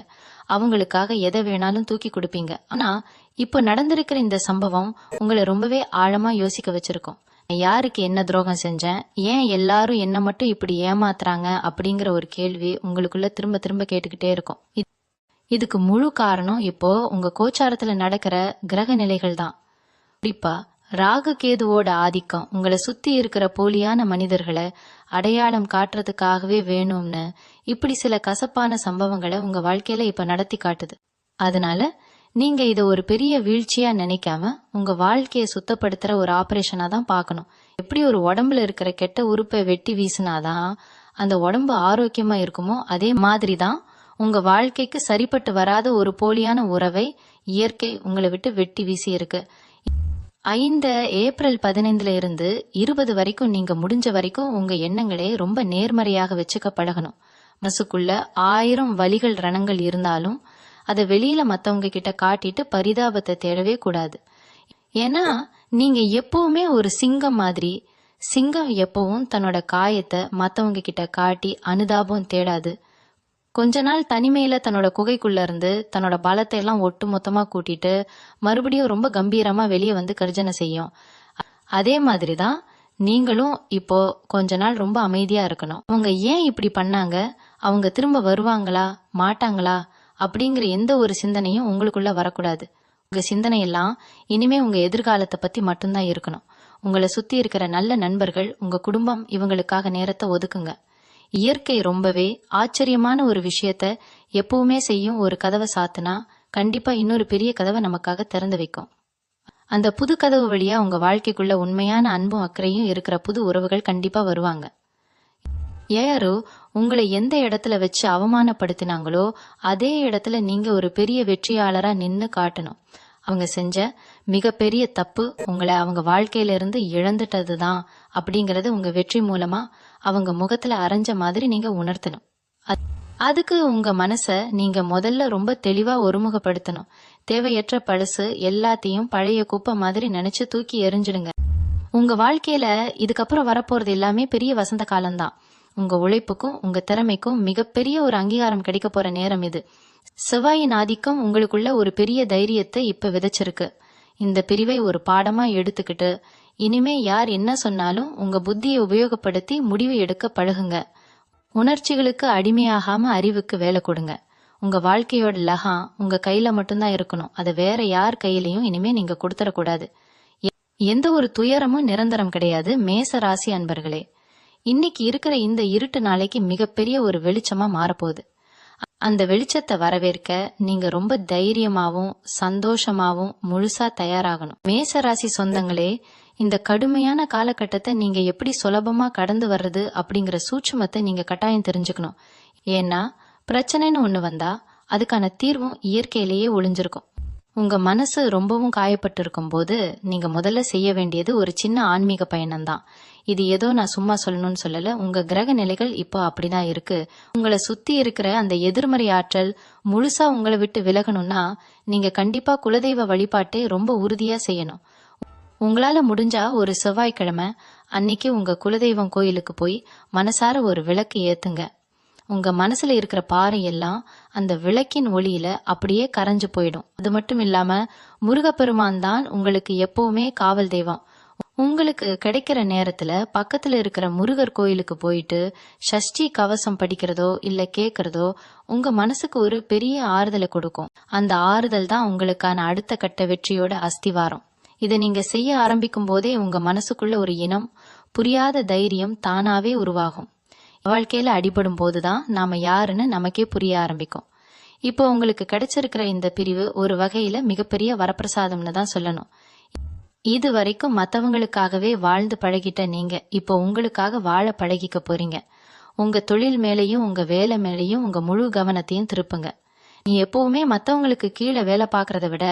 S1: அவங்களுக்காக எதை வேணாலும் தூக்கி கொடுப்பீங்க. ஆனா இப்ப நடந்திருக்கிற இந்த சம்பவம் உங்களை ரொம்பவே ஆழமா யோசிக்க வச்சிருக்கும். யாருக்கு என்ன துரோகம் செஞ்சேன், ஏன் எல்லாரும் என்ன மட்டும் இப்படி ஏமாத்துறாங்க அப்படிங்கிற ஒரு கேள்வி உங்களுக்குள்ள திரும்ப திரும்ப கேட்டுக்கிட்டே இருக்கும். இதுக்கு முழு காரணம் இப்போ உங்க கோச்சாரத்துல நடக்கிற கிரக நிலைகள் தான். குறிப்பா ராகு கேதுவோட ஆதிக்கம் உங்களை சுத்தி இருக்கிற போலியான மனிதர்களை அடையாளம் காட்டுறதுக்காகவே வேணும்னு இப்படி சில கசப்பான சம்பவங்களை உங்க வாழ்க்கையில இப்ப நடத்தி காட்டுது. அதனால நீங்க இதை ஒரு பெரிய வீழ்ச்சியா நினைக்காம உங்க வாழ்க்கையை சுத்தப்படுத்துற ஒரு ஆபரேஷனா தான் பார்க்கணும். எப்படி ஒரு உடம்புல இருக்கிற கெட்ட உறுப்பை வெட்டி வீசினாதான் அந்த உடம்பு ஆரோக்கியமா இருக்குமோ அதே மாதிரிதான் உங்க வாழ்க்கைக்கு சரிப்பட்டு வராத ஒரு போலியான உறவை இயற்கை உங்களை விட்டு வெட்டி வீசி இருக்கு. 5 ஏப்ரல் 15 20 வரைக்கும் நீங்க முடிஞ்ச வரைக்கும் உங்க எண்ணங்களே ரொம்ப நேர்மறையாக வச்சுக்க பழகணும். மனசுக்குள்ள 1000 வலிகள் ரணங்கள் இருந்தாலும் அதை வெளியில மத்தவங்க கிட்ட காட்டிட்டு பரிதாபத்தை தேடவே கூடாது. ஏன்னா நீங்க எப்பவுமே ஒரு சிங்கம் மாதிரி. சிங்கம் எப்பவும் தன்னோட காயத்தை மத்தவங்க கிட்ட காட்டி அனுதாபம் தேடாது. கொஞ்ச நாள் தனிமையில தன்னோட குகைக்குள்ள இருந்து தன்னோட பலத்தை எல்லாம் ஒட்டு மொத்தமா கூட்டிட்டு மறுபடியும் ரொம்ப கம்பீரமா வெளியே வந்து கர்ஜனை செய்யும். அதே மாதிரிதான் நீங்களும் இப்போ கொஞ்ச நாள் ரொம்ப அமைதியா இருக்கணும். அவங்க ஏன் இப்படி பண்ணாங்க, அவங்க திரும்ப வருவாங்களா மாட்டாங்களா அப்படிங்கிற எந்த ஒரு சிந்தனையும் உங்களுக்குள்ள வரக்கூடாது. உங்க சிந்தனையெல்லாம் இனிமே உங்க எதிர்காலத்தை பத்தி மட்டும்தான் இருக்கணும். உங்களை சுத்தி இருக்கிற நல்ல நண்பர்கள், உங்க குடும்பம், இவங்களுக்காக நேரத்தை ஒதுக்குங்க. இயற்கை ரொம்பவே ஆச்சரியமான ஒரு விஷயத்த எப்பவுமே செய்யும். ஒரு கதவை சாத்துனா கண்டிப்பா இன்னொரு பெரிய கதவை நமக்காக திறந்து வைக்கும். அந்த புது கதவு வழியா உங்க வாழ்க்கைக்குள்ள உண்மையான அன்பும் அக்கறையும் இருக்கிற புது உறவுகள் கண்டிப்பா வருவாங்க. யாரோ உங்களை எந்த இடத்துல வச்சு அவமானப்படுத்தினாங்களோ அதே இடத்துல நீங்க ஒரு பெரிய வெற்றியாளரா நின்னு காட்டணும். அவங்க செஞ்ச மிகப்பெரிய தப்பு உங்களை அவங்க வாழ்க்கையில இருந்து இழந்துட்டதுதான் அப்படிங்கறது உங்க வெற்றி மூலமா அவங்க முகத்துல அரைஞ்ச மாதிரி நீங்க உணர்த்தணும். அதுக்கு உங்க மனச நீங்க முதல்ல ரொம்ப தெளிவா ஒருமுகப்படுத்தணும். தேவையற்ற பழசு எல்லாத்தையும் பழைய குப்பை மாதிரி நினைச்சு தூக்கி எறிஞ்சிடுங்க. உங்க வாழ்க்கையில இதுக்கப்புறம் வரப்போறது எல்லாமே பெரிய வசந்த காலம்தான். உங்க உழைப்புக்கும் உங்க திறமைக்கும் மிகப்பெரிய ஒரு அங்கீகாரம் கிடைக்க போற நேரம் இது. செவ்வாயின் ஆதிக்கம் உங்களுக்குள்ள ஒரு பெரிய தைரியத்தை இப்ப விதைச்சிருக்கு. இந்த பிரிவை ஒரு பாடமா எடுத்துக்கிட்டு இனிமே யார் என்ன சொன்னாலும் உங்க புத்தியை உபயோகப்படுத்தி முடிவு எடுக்க பழகுங்க. உணர்ச்சிகளுக்கு அடிமையாகாம அறிவுக்கு வேலை கொடுங்க. உங்க வாழ்க்கையோட லகாம் உங்க கையில மட்டும்தான் இருக்கணும். அதை வேற யார் கையிலையும் இனிமே நீங்க கொடுத்துடக்கூடாது. எந்த ஒரு துயரமும் நிரந்தரம் கிடையாது மேச ராசி அன்பர்களே. இன்னைக்கு இருக்கிற இந்த இருட்டு நாளைக்கு மிகப்பெரிய ஒரு வெளிச்சமா மாறப்போகுது. அந்த வெளிச்சத்தை வரவேற்க நீங்க ரொம்ப தைரியமாவும் சந்தோஷமாவும் முழுசா தயாராகணும். மேச ராசி சொந்தங்களே, இந்த கடுமையான காலகட்டத்தை நீங்க எப்படி சுலபமா கடந்து வர்றது அப்படிங்கிற சூட்சுமத்தை நீங்க கட்டாயம் தெரிஞ்சுக்கணும். ஏன்னா பிரச்சனைன்னு ஒண்ணு வந்தா அதுக்கான தீர்வும் இயற்கையிலேயே ஒளிஞ்சிருக்கும். உங்க மனசு ரொம்பவும் காயப்பட்டு இருக்கும் போது நீங்க முதல்ல செய்ய வேண்டியது ஒரு சின்ன ஆன்மீக பயணம்தான். இது ஏதோ நான் சும்மா சொல்லணும்னு சொல்லல, உங்க கிரக நிலைகள் இப்போ அப்படிதான் இருக்கு. உங்களை சுத்தி இருக்கிற அந்த எதிர்மறை ஆற்றல் முழுசா உங்களை விட்டு விலகணும்னா நீங்க கண்டிப்பா குலதெய்வ வழிபாட்டை ரொம்ப உறுதியா செய்யணும். உங்களால முடிஞ்சா ஒரு செவ்வாய்க்கிழமை அன்னைக்கு உங்க குலதெய்வம் கோயிலுக்கு போய் மனசார ஒரு விளக்கு ஏத்துங்க. உங்க மனசுல இருக்கிற பாறை எல்லாம் அந்த விளக்கின் ஒளியில அப்படியே கரைஞ்சு போயிடும். அது மட்டும் இல்லாம முருகப்பெருமான் தான் உங்களுக்கு எப்பவுமே காவல் தெய்வம். உங்களுக்கு கிடைக்கிற நேரத்துல பக்கத்துல இருக்கிற முருகர் கோயிலுக்கு போயிட்டு சஷ்டி கவசம் படிக்கிறதோ இல்ல கேக்குறதோ உங்க மனசுக்கு ஒரு பெரிய ஆறுதலை கொடுக்கும். அந்த ஆறுதல் தான் உங்களுக்கான அடுத்த கட்ட வெற்றியோட அஸ்திவாரம். இதை நீங்க செய்ய ஆரம்பிக்கும் போதே உங்க மனசுக்குள்ள ஒரு இனம் புரியாத தைரியம் தானாவே உருவாகும். வாழ்க்கையில அடிபடும் போதுதான் நாம யாருன்னு நமக்கே புரிய ஆரம்பிக்கும். இப்போ உங்களுக்கு கிடைச்சிருக்கிற இந்த பிரிவு ஒரு வகையில மிகப்பெரிய வரப்பிரசாதம்னு தான் சொல்லணும். இது வரைக்கும் மத்தவங்களுக்காகவே வாழ்ந்து பழகிட்ட நீங்க இப்போ உங்களுக்காக வாழ பழகிக்க போறீங்க. உங்க தொழில் மேலையும் உங்க வேலை மேலையும் உங்க முழு கவனத்தையும் திருப்புங்க. நீ எப்பவுமே மத்தவங்களுக்கு கீழே வேலை பாக்குறத விட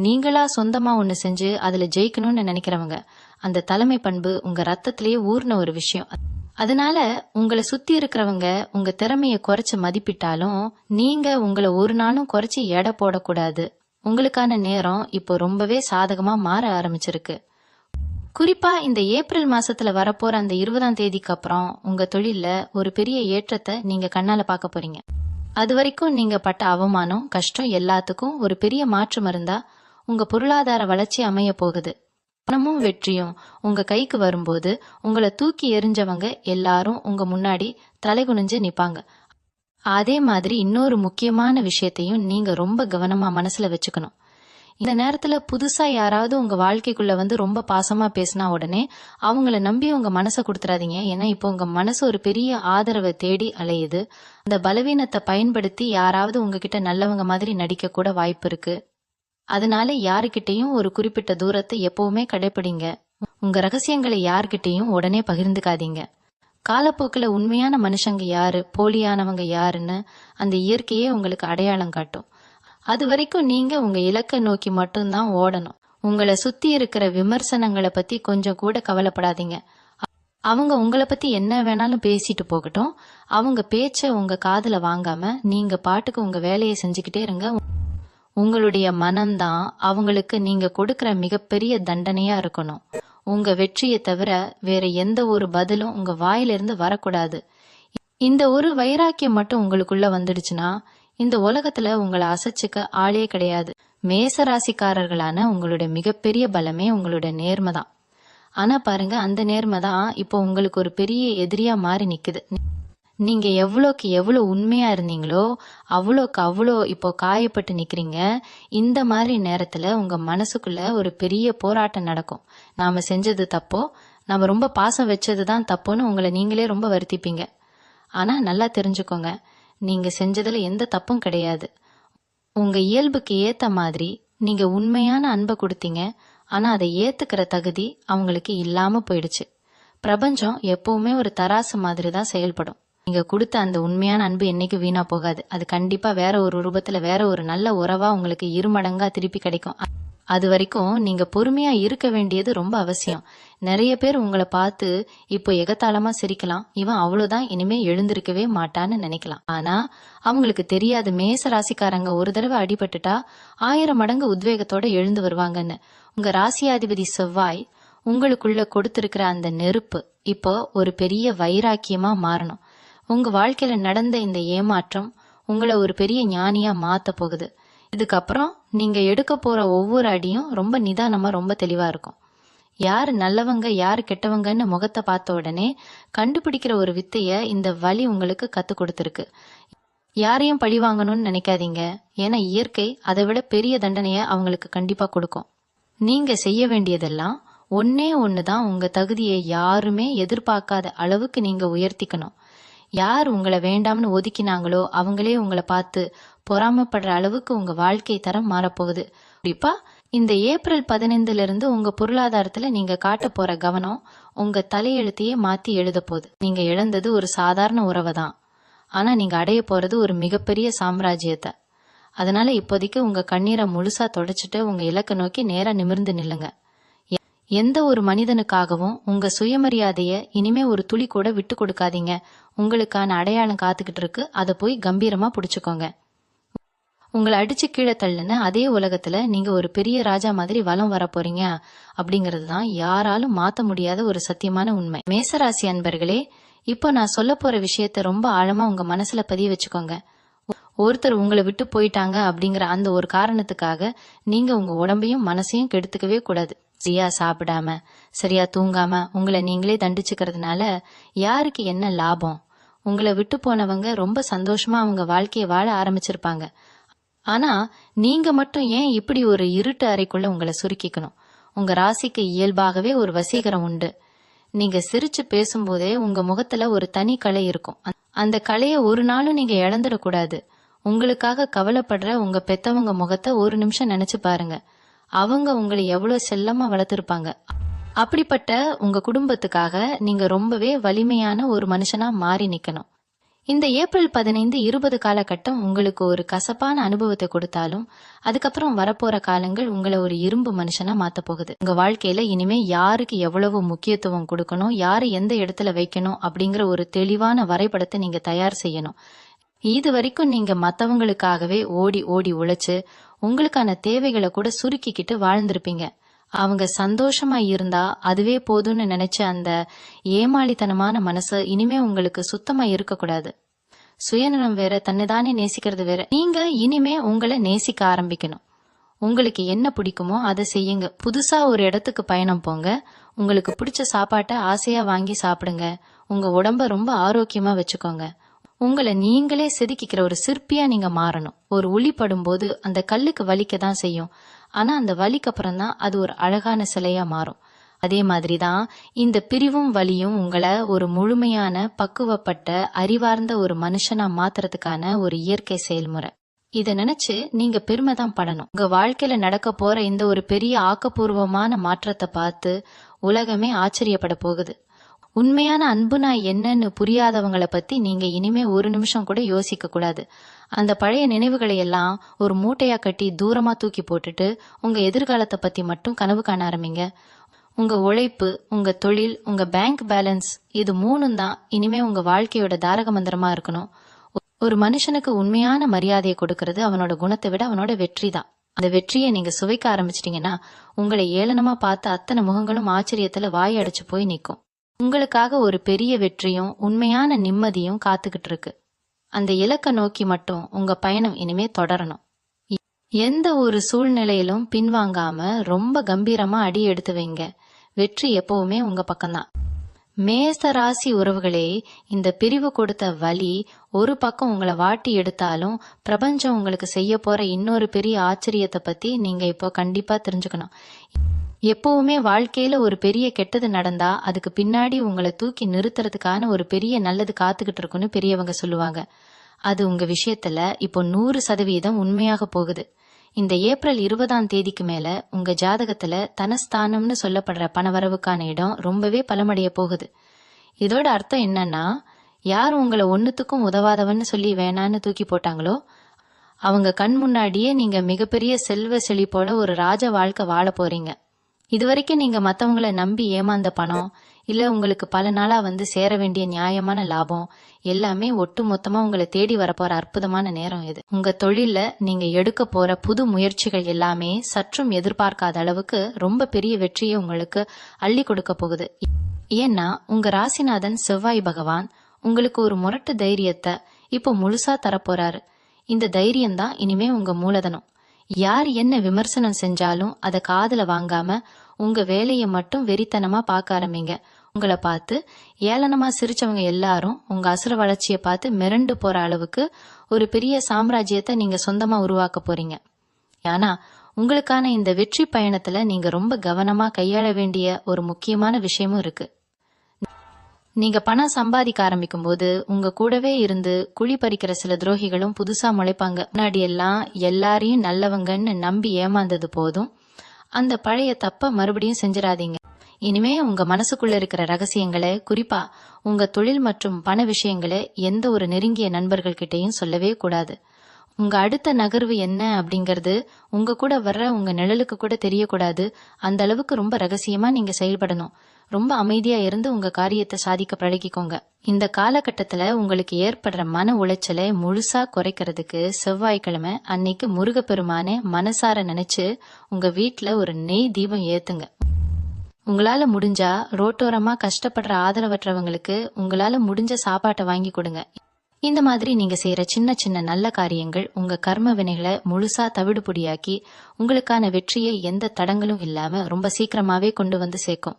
S1: நீங்களா சொந்தமா ஒண்ணு செஞ்சு அதுல ஜெயிக்கணும்னு நினைக்கிறவங்க. அந்த தலைமை பண்பு உங்க ரத்தத்திலேயே ஊர்ன ஒரு விஷயம். அதனால உங்களை சுத்தி இருக்கிறவங்க உங்க திறமைய குறைச்சு மதிப்பிட்டாலும் நீங்க உங்களை ஒரு நாளும் குறைச்சு எடை போடக்கூடாது. உங்களுக்கான நேரம் இப்போ ரொம்பவே சாதகமா மாற ஆரம்பிச்சிருக்கு. குறிப்பா இந்த ஏப்ரல் மாசத்துல வரப்போற அந்த 20ஆம் தேதிக்கு அப்புறம் உங்க தொழில்ல ஒரு பெரிய ஏற்றத்தை நீங்க கண்ணால பார்க்க போறீங்க. அது வரைக்கும் நீங்க பட்ட அவமானம் கஷ்டம் எல்லாத்துக்கும் ஒரு பெரிய மாற்றம் இருந்தா உங்க பொருளாதார வளர்ச்சி அமைய போகுது. பணமும் வெற்றியும் உங்க கைக்கு வரும்போது உங்களை தூக்கி எறிஞ்சவங்க எல்லாரும் உங்க முன்னாடி தலைகுனிஞ்சு நிப்பாங்க. அதே மாதிரி இன்னொரு முக்கியமான விஷயத்தையும் நீங்க ரொம்ப கவனமா மனசுல வச்சுக்கணும். இந்த நேரத்துல புதுசா யாராவது உங்க வாழ்க்கைக்குள்ள வந்து ரொம்ப பாசமா பேசினா உடனே அவங்கள நம்பி உங்க மனசை கொடுத்துறாதீங்க. ஏன்னா இப்போ உங்க மனசு ஒரு பெரிய ஆதரவை தேடி அலையுது. அந்த பலவீனத்தை பயன்படுத்தி யாராவது உங்ககிட்ட நல்லவங்க மாதிரி நடிக்க கூட வாய்ப்பு இருக்கு. அதனால யாருக்கிட்டையும் ஒரு குறிப்பிட்ட தூரத்தை எப்பவுமே கடைபிடிங்க. உங்க ரகசியங்களை யார்கிட்டையும் உடனே பகிர்ந்துக்காதீங்க. காலப்போக்கில் உண்மையான மனுஷங்க யாரு போலியானவங்க யாருன்னு அந்த இயற்கையே உங்களுக்கு அடையாளம் காட்டும். அது வரைக்கும் நீங்க உங்க இலக்கை நோக்கி மட்டும்தான் ஓடணும். உங்களை சுத்தி இருக்கிற விமர்சனங்களை பத்தி கொஞ்சம் கூட கவலைப்படாதீங்க. அவங்க உங்களை பத்தி என்ன வேணாலும் பேசிட்டு போகட்டும். அவங்க பேச்ச உங்க காதுல வாங்காம நீங்க பாட்டுக்கு உங்க வேலையை செஞ்சுக்கிட்டே இருங்க. உங்களுடைய மனம்தான் அவங்களுக்கு நீங்க கொடுக்கிற மிகப்பெரிய தண்டனையா இருக்கணும். உங்க வெற்றியை தவிர வேற எந்த ஒரு பதிலும் உங்க வாயிலிருந்து வரக்கூடாது. இந்த ஒரு வைராக்கியம் மட்டும் உங்களுக்குள்ள வந்துடுச்சுன்னா இந்த உலகத்துல உங்களை அசைச்சுக்க ஆளே கிடையாது. மேச ராசிக்காரர்களான உங்களுடைய மிகப்பெரிய பலமே உங்களோட நேர்மை தான். ஆனா பாருங்க, அந்த நேர்மை தான் இப்போ உங்களுக்கு ஒரு பெரிய எதிரியா மாறி நிக்குது. நீங்க எவ்வளோக்கு எவ்வளவு உண்மையா இருந்தீங்களோ அவ்வளோக்கு அவ்வளோ இப்போ காயப்பட்டு நிக்கிறீங்க. இந்த மாதிரி நேரத்துல உங்க மனசுக்குள்ள ஒரு பெரிய போராட்டம் நடக்கும். நாம செஞ்சது தப்போ, நாம ரொம்ப பாசம் வச்சதுதான் தப்போன்னு உங்களை நீங்களே ரொம்ப வருத்திப்பீங்க. ஆனா நல்லா தெரிஞ்சுக்கோங்க, நீங்க செஞ்சதுல எந்த தப்பும் கிடையாது. உங்க இயல்புக்கு ஏத்த மாதிரி நீங்க உண்மையான அன்பை கொடுத்தீங்க. ஆனா அதை ஏத்துக்கிற தகுதி அவங்களுக்கு இல்லாம போயிடுச்சு. பிரபஞ்சம் எப்பவுமே ஒரு தராசு மாதிரி தான் செயல்படும். நீங்க கொடுத்த அந்த உண்மையான அன்பு என்னைக்கு வீணா போகாது. அது கண்டிப்பா வேற ஒரு ரூபத்துல வேற ஒரு நல்ல உறவா உங்களுக்கு இருமடங்கா திருப்பி கிடைக்கும். அது வரைக்கும் நீங்க பொறுமையா இருக்க வேண்டியது ரொம்ப அவசியம். நிறைய பேர் உங்களை பார்த்து இப்போ எகத்தாளமா சிரிக்கலாம், இவன் அவ்வளவுதான் இனிமே எழுந்திருக்கவே மாட்டான்னு நினைக்கலாம். ஆனா அவங்களுக்கு தெரியாது, மேச ராசிக்காரங்க ஒரு தடவை அடிபட்டுட்டா 1000 மடங்கு உத்வேகத்தோட எழுந்து வருவாங்கன்னு. உங்க ராசியாதிபதி செவ்வாய் உங்களுக்குள்ள கொடுத்திருக்கிற அந்த நெருப்பு இப்போ ஒரு பெரிய வைராக்கியமா மாறணும். உங்க வாழ்க்கையில நடந்த இந்த ஏமாற்றம் உங்களை ஒரு பெரிய ஞானியா மாத்த போகுது. இதுக்கப்புறம் நீங்க எடுக்க போற ஒவ்வொரு அடியும் ரொம்ப நிதானமா ரொம்ப தெளிவா இருக்கும். யாரு நல்லவங்க யாரு கெட்டவங்கன்னு முகத்தை பார்த்த உடனே கண்டுபிடிக்கிற ஒரு வித்தைய இந்த வழி உங்களுக்கு கத்து கொடுத்துருக்கு. யாரையும் பழி வாங்கணும்னு நினைக்காதீங்க. ஏன்னா இயற்கை அதை விட பெரிய தண்டனைய அவங்களுக்கு கண்டிப்பா கொடுக்கும். நீங்க செய்ய வேண்டியதெல்லாம் ஒன்னே ஒண்ணுதான் உங்க தகுதியை யாருமே எதிர்பார்க்காத அளவுக்கு நீங்க உயர்த்திக்கணும். யார் உங்களை வேண்டாம்னு ஒதுக்கினாங்களோ அவங்களே உங்களை பார்த்து பொறாமப்படுற அளவுக்கு உங்க வாழ்க்கை தரம் மாறப்போகுது. குறிப்பா இந்த ஏப்ரல் 15 இருந்து உங்க பொருளாதாரத்துல நீங்க காட்ட போற கவனம் உங்க தலையெழுத்தையே மாத்தி எழுத போகுது. நீங்க இழந்தது ஒரு சாதாரண உறவை தான், ஆனா நீங்க அடைய போறது ஒரு மிகப்பெரிய சாம்ராஜ்யத்தை. அதனால இப்போதைக்கு உங்க கண்ணீரை முழுசா தொடச்சிட்டு உங்க இலக்கை நோக்கி நேரா நிமிர்ந்து நில்லுங்க. எந்த ஒரு மனிதனுக்காகவும் உங்க சுயமரியாதைய இனிமே ஒரு துளி கூட விட்டு கொடுக்காதீங்க. உங்களுக்கான அடையாளம் காத்துக்கிட்டு இருக்கு, அதை போய் கம்பீரமா புடிச்சுக்கோங்க. உங்களை அடிச்சு கீழே தள்ளுன அதே உலகத்துல நீங்க ஒரு பெரிய ராஜா மாதிரி வலம் வர போறீங்க அப்படிங்கிறது தான் யாராலும் மாத்த முடியாத ஒரு சத்தியமான உண்மை. மேசராசி அன்பர்களே, இப்போ நான் சொல்ல போற விஷயத்த ரொம்ப ஆழமா உங்க மனசுல பதிய வச்சுக்கோங்க. ஒருத்தர் உங்களை விட்டு போயிட்டாங்க அப்படிங்கிற அந்த ஒரு காரணத்துக்காக நீங்க உங்க உடம்பையும் மனசையும் கெடுத்துக்கவே கூடாது. சரியா சாப்பிடாம சரியா தூங்காம உங்களை நீங்களே தண்டிச்சுக்கிறதுனால யாருக்கு என்ன லாபம்? உங்களை விட்டு போனவங்க ரொம்ப சந்தோஷமா அவங்க வாழ்க்கையை வாழ ஆரம்பிச்சிருப்பாங்க. ஆனா நீங்க மட்டும் ஏன் இப்படி ஒரு இருட்டு அறைக்குள்ள உங்களை சுருக்கிக்கணும்? உங்க ராசிக்கு இயல்பாகவே ஒரு வசீகரம் உண்டு. நீங்க சிரிச்சு பேசும்போதே உங்க முகத்துல ஒரு தனி கலை இருக்கும். அந்த கலையை ஒரு நாளும் நீங்க இழந்துடக்கூடாது. உங்களுக்காக கவலைப்படுற உங்க பெத்தவங்க முகத்தை ஒரு நிமிஷம் நினைச்சு பாருங்க. அவங்க உங்களை எவ்வளவு செல்லமா வளர்த்திருப்பாங்க. அப்படிப்பட்ட உங்க குடும்பத்துக்காக நீங்க ரொம்பவே வலிமையான ஒரு மனுஷனா மாறி நிக்கணும். இந்த ஏப்ரல் 15-20 காலகட்டம் உங்களுக்கு ஒரு கசப்பான அனுபவத்தை கொடுத்தாலும் அதுக்கப்புறம் வரப்போற காலங்கள் உங்களை ஒரு இரும்பு மனுஷனா மாத்த போகுது. உங்க வாழ்க்கையில இனிமே யாருக்கு எவ்வளவு முக்கியத்துவம் கொடுக்கணும், யாரை எந்த இடத்துல வைக்கணும் அப்படிங்கிற ஒரு தெளிவான வரைபடத்தை நீங்க தயார் செய்யணும். இது வரைக்கும் நீங்க மத்தவங்களுக்காகவே ஓடி ஓடி உழைச்சு உங்களுக்கான தேவைகளை கூட சுருக்கிக்கிட்டு வாழ்ந்திருப்பீங்க. அவங்க சந்தோஷமா இருந்தா அதுவே போதும்னு நினைச்ச அந்த ஏமாளித்தனமான மனசு இனிமே உங்களுக்கு சுத்தமா இருக்கக்கூடாது. சுயநலம் வேற, தன்னைதானே நேசிக்கிறது வேற. நீங்க இனிமே உங்களை நேசிக்க ஆரம்பிக்கணும். உங்களுக்கு என்ன பிடிக்குமோ அதை செய்யுங்க. புதுசா ஒரு இடத்துக்கு பயணம் போங்க. உங்களுக்கு பிடிச்ச சாப்பாட்டை ஆசையா வாங்கி சாப்பிடுங்க. உங்க உடம்ப ரொம்ப ஆரோக்கியமா வச்சுக்கோங்க. உங்களை நீங்களே செதுக்கிக்கிற ஒரு சிற்பியா நீங்க மாறணும். ஒரு உளி படும்போது அந்த கல்லுக்கு வலிக்க தான் செய்யும், ஆனா அந்த வலிக்கு அப்புறம் தான் அது ஒரு அழகான சிலையா மாறும். அதே மாதிரிதான் இந்த பிரிவும் வலியும் உங்களை ஒரு முழுமையான பக்குவப்பட்ட அறிவார்ந்த ஒரு மனுஷனா மாத்துறதுக்கான ஒரு இயற்கை செயல்முறை. இத நினைச்சு நீங்க பெருமை தான் படணும். உங்க வாழ்க்கையில நடக்க போற இந்த ஒரு பெரிய ஆக்கப்பூர்வமான மாற்றத்தை பார்த்து உலகமே ஆச்சரியப்பட போகுது. உண்மையான அன்புனா என்னன்னு புரியாதவங்களை பத்தி நீங்க இனிமே ஒரு நிமிஷம் கூட யோசிக்க கூடாது. அந்த பழைய நினைவுகளை எல்லாம் ஒரு மூட்டையா கட்டி தூரமா தூக்கி போட்டுட்டு உங்க எதிர்காலத்தை பத்தி மட்டும் கனவு காண ஆரம்பிங்க. உங்க உழைப்பு, உங்க தொழில், உங்க பேங்க் பேலன்ஸ், இது மூணும் தான் இனிமே உங்க வாழ்க்கையோட தாரக மந்திரமா இருக்கணும். ஒரு மனுஷனுக்கு உண்மையான மரியாதையை கொடுக்கறது அவனோட குணத்தை விட அவனோட வெற்றி தான். அந்த வெற்றியை நீங்க சுவைக்க ஆரம்பிச்சிட்டீங்கன்னா உங்களை ஏளனமா பார்த்து அத்தனை முகங்களும் ஆச்சரியத்துல வாய் அடைச்சு போய் நிற்கும். உங்களுக்காக ஒரு பெரிய வெற்றியும் உண்மையான நிம்மதியும் காத்துக்கிட்டு இருக்கு. அந்த இலக்கை நோக்கி மட்டும் உங்க பயணம் இனிமே தொடரணும். எந்த ஒரு சூழ்நிலையிலும் பின்வாங்காம ரொம்ப கம்பீரமா அடி எடுத்து வைங்க. வெற்றி எப்பவுமே உங்க பக்கம்தான். மேச ராசி உறவுகளே, இந்த பிரிவு கொடுத்த வலி ஒரு பக்கம் உங்களை வாட்டி எடுத்தாலும் பிரபஞ்சம் உங்களுக்கு செய்ய போற இன்னொரு பெரிய ஆச்சரியத்தை பத்தி நீங்க இப்போ கண்டிப்பா தெரிஞ்சுக்கணும். எப்பவுமே வாழ்க்கையில ஒரு பெரிய கெட்டது நடந்தா அதுக்கு பின்னாடி உங்களை தூக்கி நிறுத்துறதுக்கான ஒரு பெரிய நல்லது காத்துக்கிட்டு இருக்குன்னு பெரியவங்க சொல்லுவாங்க. அது உங்க விஷயத்துல இப்போ 100% உண்மையாக போகுது. இந்த ஏப்ரல் 20 மேல உங்க ஜாதகத்துல தனஸ்தானம்னு சொல்லப்படுற பணவரவுக்கான இடம் ரொம்பவே பலமடைய போகுது. இதோட அர்த்தம் என்னன்னா, யார் உங்களை ஒன்னுத்துக்கும் உதவாதவன்னு சொல்லி வேணான்னு தூக்கி போட்டாங்களோ அவங்க கண் முன்னாடியே நீங்க மிகப்பெரிய செல்வ செழிப்போட ஒரு ராஜ வாழ்க்கை வாழ போறீங்க. இதுவரைக்கும் நீங்க மத்தவங்களை நம்பி ஏமாந்த பணம், இல்ல உங்களுக்கு பல நாளா சேர வேண்டிய நியாயமான லாபம் எல்லாமே ஒட்டு மொத்தமா உங்களை தேடி வரப்போற அற்புதமான நேரம் இது. உங்க தொழில நீங்க எடுக்க போற புது முயற்சிகள் எல்லாமே சற்றும் எதிர்பார்க்காத அளவுக்கு ரொம்ப பெரிய வெற்றியை உங்களுக்கு அள்ளி கொடுக்க போகுது. ஏன்னா உங்க ராசிநாதன் செவ்வாய் பகவான் உங்களுக்கு ஒரு முரட்டு தைரியத்தை இப்போ முழுசா தரப்போறாரு. இந்த தைரியம் தான் இனிமே உங்க மூலதனம். யார் என்ன விமர்சனம் செஞ்சாலும் அதை காதுல வாங்காம உங்க வேலையை மட்டும் வெறித்தனமா பார்க்க ஆரம்பிங்க. உங்களை பார்த்து ஏளனமா சிரிச்சவங்க எல்லாரும் உங்க அசுர வளர்ச்சியை பார்த்து மிரண்டு போற அளவுக்கு ஒரு பெரிய சாம்ராஜ்யத்தை நீங்க சொந்தமா உருவாக்க போறீங்க. ஆனா உங்களுக்கான இந்த வெற்றி பயணத்துல நீங்க ரொம்ப கவனமா கையாள வேண்டிய ஒரு முக்கியமான விஷயமும் இருக்கு. நீங்க பணம் சம்பாதிக்க ஆரம்பிக்கும் போது உங்க கூடவே இருந்து குழி பறிக்கிற சில துரோகிகளும் புதுசா முளைப்பாங்க. முன்னாடி எல்லாம் எல்லாரையும் நல்லவங்கன்னு நம்பி ஏமாந்தது போதும். அந்த பழைய தப்ப மறுபடியும் செஞ்சிடாதீங்க. இனிமே உங்க மனசுக்குள்ள இருக்கிற ரகசியங்களை, குறிப்பா உங்க தொழில் மற்றும் பண விஷயங்களை எந்த ஒரு நெருங்கிய நண்பர்கள் கிட்டையும் சொல்லவே கூடாது. உங்க அடுத்த நகர்வு என்ன அப்படிங்கறது உங்க கூட வர்ற உங்க நிழலுக்கு கூட தெரியக்கூடாது. அந்த அளவுக்கு ரொம்ப ரகசியமா நீங்க செயல்படணும். ரொம்ப அமைதியா இருந்து உங்க காரியத்தை சாதிக்க பழகிக்கோங்க. இந்த காலகட்டத்துல உங்களுக்கு ஏற்படுற மன உளைச்சலை முழுசா குறைக்கிறதுக்கு செவ்வாய்க்கிழமை அன்னைக்கு முருகப்பெருமானே மனசார நினைச்சு உங்க வீட்டுல ஒரு நெய் தீபம் ஏத்துங்க. உங்களால முடிஞ்சா ரோட்டோரமா கஷ்டப்படுற ஆதரவற்றவங்களுக்கு உங்களால முடிஞ்ச சாப்பாட்டை வாங்கி கொடுங்க. இந்த மாதிரி நீங்க செய்யற சின்ன சின்ன நல்ல காரியங்கள் உங்க கர்ம வினைகளை முழுசா தவிடுபொடியாக்கி உங்களுக்கான வெற்றியை எந்த தடங்களும் இல்லாம ரொம்ப சீக்கிரமாவே கொண்டு வந்து சேர்க்கும்.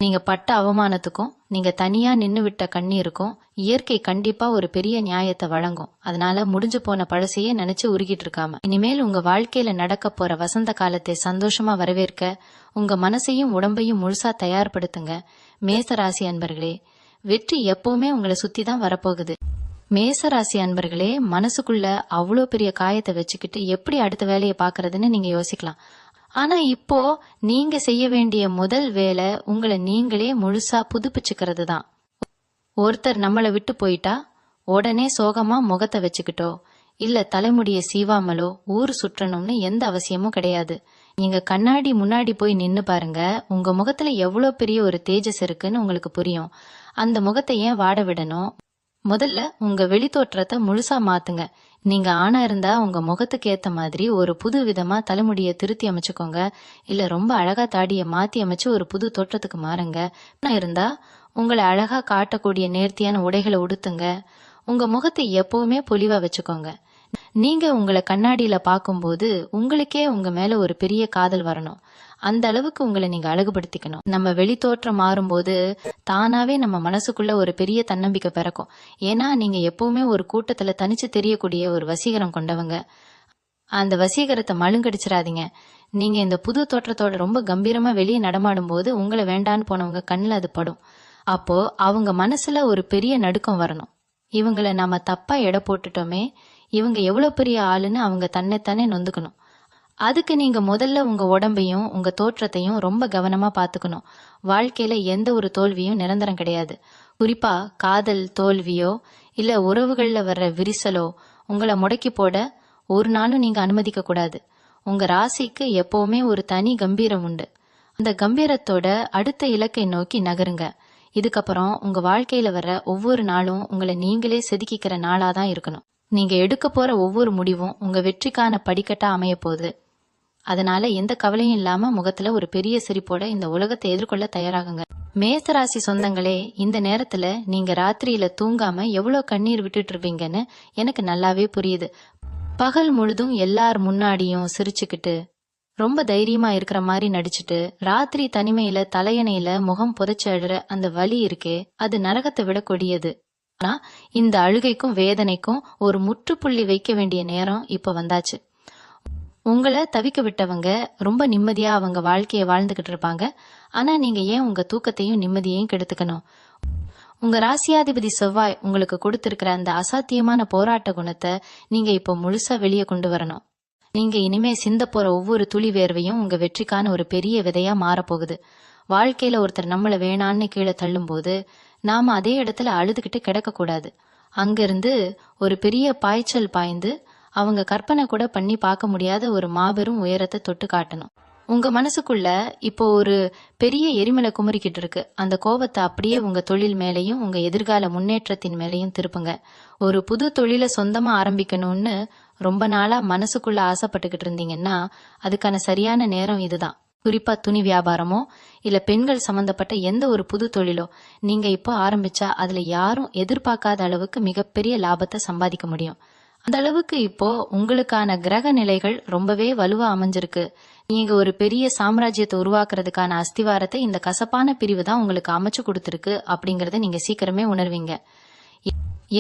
S1: நீங்க பட்ட அவமானத்துக்கும் நீங்க தனியா நின்னு விட்ட கண்ணீருக்கும் இயற்கை கண்டிப்பா ஒரு பெரிய நியாயத்தை வழங்கும். அதனால முடிஞ்சு போன பழசையே நினைச்சு உருகிட்டு இருக்காம இனிமேல் உங்க வாழ்க்கையில நடக்க போற வசந்த காலத்தை சந்தோஷமா வரவேற்க உங்க மனசையும் உடம்பையும் முழுசா தயார்படுத்துங்க. மேசராசி அன்பர்களே, வெற்றி எப்பவுமே உங்களை சுத்தி தான் வரப்போகுது. மேசராசி அன்பர்களே, மனசுக்குள்ள அவ்வளோ பெரிய காயத்தை வச்சுக்கிட்டு எப்படி அடுத்த வேலையை பாக்குறதுன்னு நீங்க யோசிக்கலாம். ஆனா இப்போ நீங்க செய்ய வேண்டிய முதல் வேலை உங்களை நீங்களே முழுசா புதுப்பிச்சுக்கிறது தான். ஒருத்தர் நம்மளை விட்டு போயிட்டா உடனே சோகமா முகத்தை வச்சுக்கிட்டோ இல்ல தலைமுடிய சீவாமலோ ஊர் சுற்றணும்னு எந்த அவசியமும் கிடையாது. நீங்க கண்ணாடி முன்னாடி போய் நின்னு பாருங்க. உங்க முகத்துல எவ்வளவு பெரிய ஒரு தேஜஸ் இருக்குன்னு உங்களுக்கு புரியும். அந்த முகத்தை ஏன் வாட விடணும்? முதல்ல உங்க வெளித்தோற்றத்தை முழுசா மாத்துங்க. நீங்க ஆணா இருந்தா உங்க முகத்துக்கு ஏத்த மாதிரி ஒரு புது விதமா தலைமுடிய திருத்தி அமைச்சுக்கோங்க. இல்ல ரொம்ப அழகா தாடிய மாத்தி அமைச்சு ஒரு புது தோற்றத்துக்கு மாறுங்க. இருந்தா உங்களை அழகா காட்டக்கூடிய நேர்த்தியான உடைகளை உடுத்துங்க. உங்க முகத்தை எப்பவுமே பொலிவா வச்சுக்கோங்க. நீங்க உங்களை கண்ணாடியில பாக்கும்போது உங்களுக்கே உங்க மேல ஒரு பெரிய காதல் வரணும். அந்த அளவுக்கு உங்களை நீங்க அழகுபடுத்திக்கணும். நம்ம வெளித்தோற்றம் மாறும்போது தானாவே நம்ம மனசுக்குள்ள ஒரு பெரிய தன்னம்பிக்கை பிறக்கும். ஏன்னா நீங்க எப்பவுமே ஒரு கூட்டத்துல தனிச்சு தெரியக்கூடிய ஒரு வசீகரம் கொண்டவங்க. அந்த வசீகரத்தை மழுங்கடிச்சிடாதீங்க. நீங்க இந்த புது தோற்றத்தோட ரொம்ப கம்பீரமா வெளியே நடமாடும் போது உங்களை வேண்டான்னு போனவங்க கண்ணுல அது படும். அப்போ அவங்க மனசுல ஒரு பெரிய நடுக்கம் வரணும். இவங்களை நாம தப்பா எடை போட்டுட்டோமே, இவங்க எவ்வளவு பெரிய ஆளுன்னு அவங்க தன்னைத்தானே நொந்துக்கணும். அதுக்கு நீங்க முதல்ல உங்க உடம்பையும் உங்க தோற்றத்தையும் ரொம்ப கவனமா பாத்துக்கணும். வாழ்க்கையில எந்த ஒரு தோல்வியும் நிரந்தரம் கிடையாது. குறிப்பா காதல் தோல்வியோ இல்ல உறவுகள்ல வர்ற விரிசலோ உங்களை முடக்கி போட ஒரு நாளும் நீங்க அனுமதிக்க கூடாது. உங்க ராசிக்கு எப்பவுமே ஒரு தனி கம்பீரம் உண்டு. அந்த கம்பீரத்தோட அடுத்த இலக்கை நோக்கி நகருங்க. இதுக்கப்புறம் உங்க வாழ்க்கையில வர்ற ஒவ்வொரு நாளும் உங்களை நீங்களே செதுக்கிக்கிற நாளாதான் இருக்கணும். நீங்க எடுக்க போற ஒவ்வொரு முடிவும் உங்க வெற்றிக்கான படிக்கட்டா அமைய போகுது. அதனால எந்த கவலையும் இல்லாம முகத்துல ஒரு பெரிய சிரிப்போட இந்த உலகத்தை எதிர்கொள்ள தயாராகுங்க. மேசராசி சொந்தங்களே, இந்த நேரத்துல நீங்க ராத்திரியில தூங்காம எவ்வளவு கண்ணீர் விட்டுட்டு இருப்பீங்கன்னு எனக்கு நல்லாவே புரியுது. பகல் முழுதும் எல்லார் முன்னாடியும் சிரிச்சுக்கிட்டு ரொம்ப தைரியமா இருக்கிற மாதிரி நடிச்சுட்டு ராத்திரி தனிமையில தலையணையில முகம் புதைச்சு அழுற அந்த வலி இருக்கே, அது நரகத்தை விட கொடியது. ஆனா இந்த அழுகைக்கும் வேதனைக்கும் ஒரு முற்றுப்புள்ளி வைக்க வேண்டிய நேரம் இப்ப வந்தாச்சு. உங்களை தவிக்க விட்டவங்க ரொம்ப நிம்மதியா அவங்க வாழ்க்கைய வாழ்ந்துகிட்டு இருப்பாங்க. ஆனா நீங்க ஏன் உங்க தூக்கத்தையும் நிம்மதியையும் கெடுத்துக்கணும்? உங்க ராசியாதிபதி செவ்வாய் உங்களுக்கு கொடுத்திருக்கிற அந்த அசாத்தியமான போராட்ட குணத்தை நீங்க இப்போ முழுசா வெளியே கொண்டு வரணும். நீங்க இனிமே சிந்த போற ஒவ்வொரு துளி வேர்வையும் உங்க வெற்றிக்கான ஒரு பெரிய விதையா மாறப்போகுது. வாழ்க்கையில ஒருத்தர் நம்மள வேணான்னு கீழே தள்ளும் போது நாம அதே இடத்துல அழுதுகிட்டு கிடக்க கூடாது. அங்கிருந்து ஒரு பெரிய பாய்ச்சல் பாய்ந்து அவங்க கற்பனை கூட பண்ணி பார்க்க முடியாத ஒரு மாபெரும் உயரத்தை தொட்டு காட்டணும். உங்க மனசுக்குள்ள இப்போ ஒரு பெரிய எரிமலை குமரிக்கிட்டு இருக்கு. அந்த கோபத்தை அப்படியே உங்க தொழில் மேலையும் உங்க எதிர்கால முன்னேற்றத்தின் மேலையும் திருப்புங்க. ஒரு புது தொழிலை சொந்தமா ஆரம்பிக்கணும்னு ரொம்ப நாளா மனசுக்குள்ள ஆசைப்பட்டுக்கிட்டு இருந்தீங்கன்னா அதுக்கான சரியான நேரம் இதுதான். குறிப்பா துணி வியாபாரமோ இல்ல பெண்கள் சம்பந்தப்பட்ட எந்த ஒரு புது தொழிலோ நீங்க இப்போ ஆரம்பிச்சா அதுல யாரும் எதிர்பார்க்காத அளவுக்கு மிகப்பெரிய லாபத்தை சம்பாதிக்க முடியும். அந்த அளவுக்கு இப்போ உங்களுக்கான கிரக நிலைகள் ரொம்பவே வலுவா அமைஞ்சிருக்கு. நீங்க ஒரு பெரிய சாம்ராஜ்யத்தை உருவாக்குறதுக்கான அஸ்திவாரத்தை இந்த கசப்பான பிரிவு தான் உங்களுக்கு அமைச்சு கொடுத்துருக்கு அப்படிங்கறத நீங்க சீக்கிரமே உணர்வீங்க.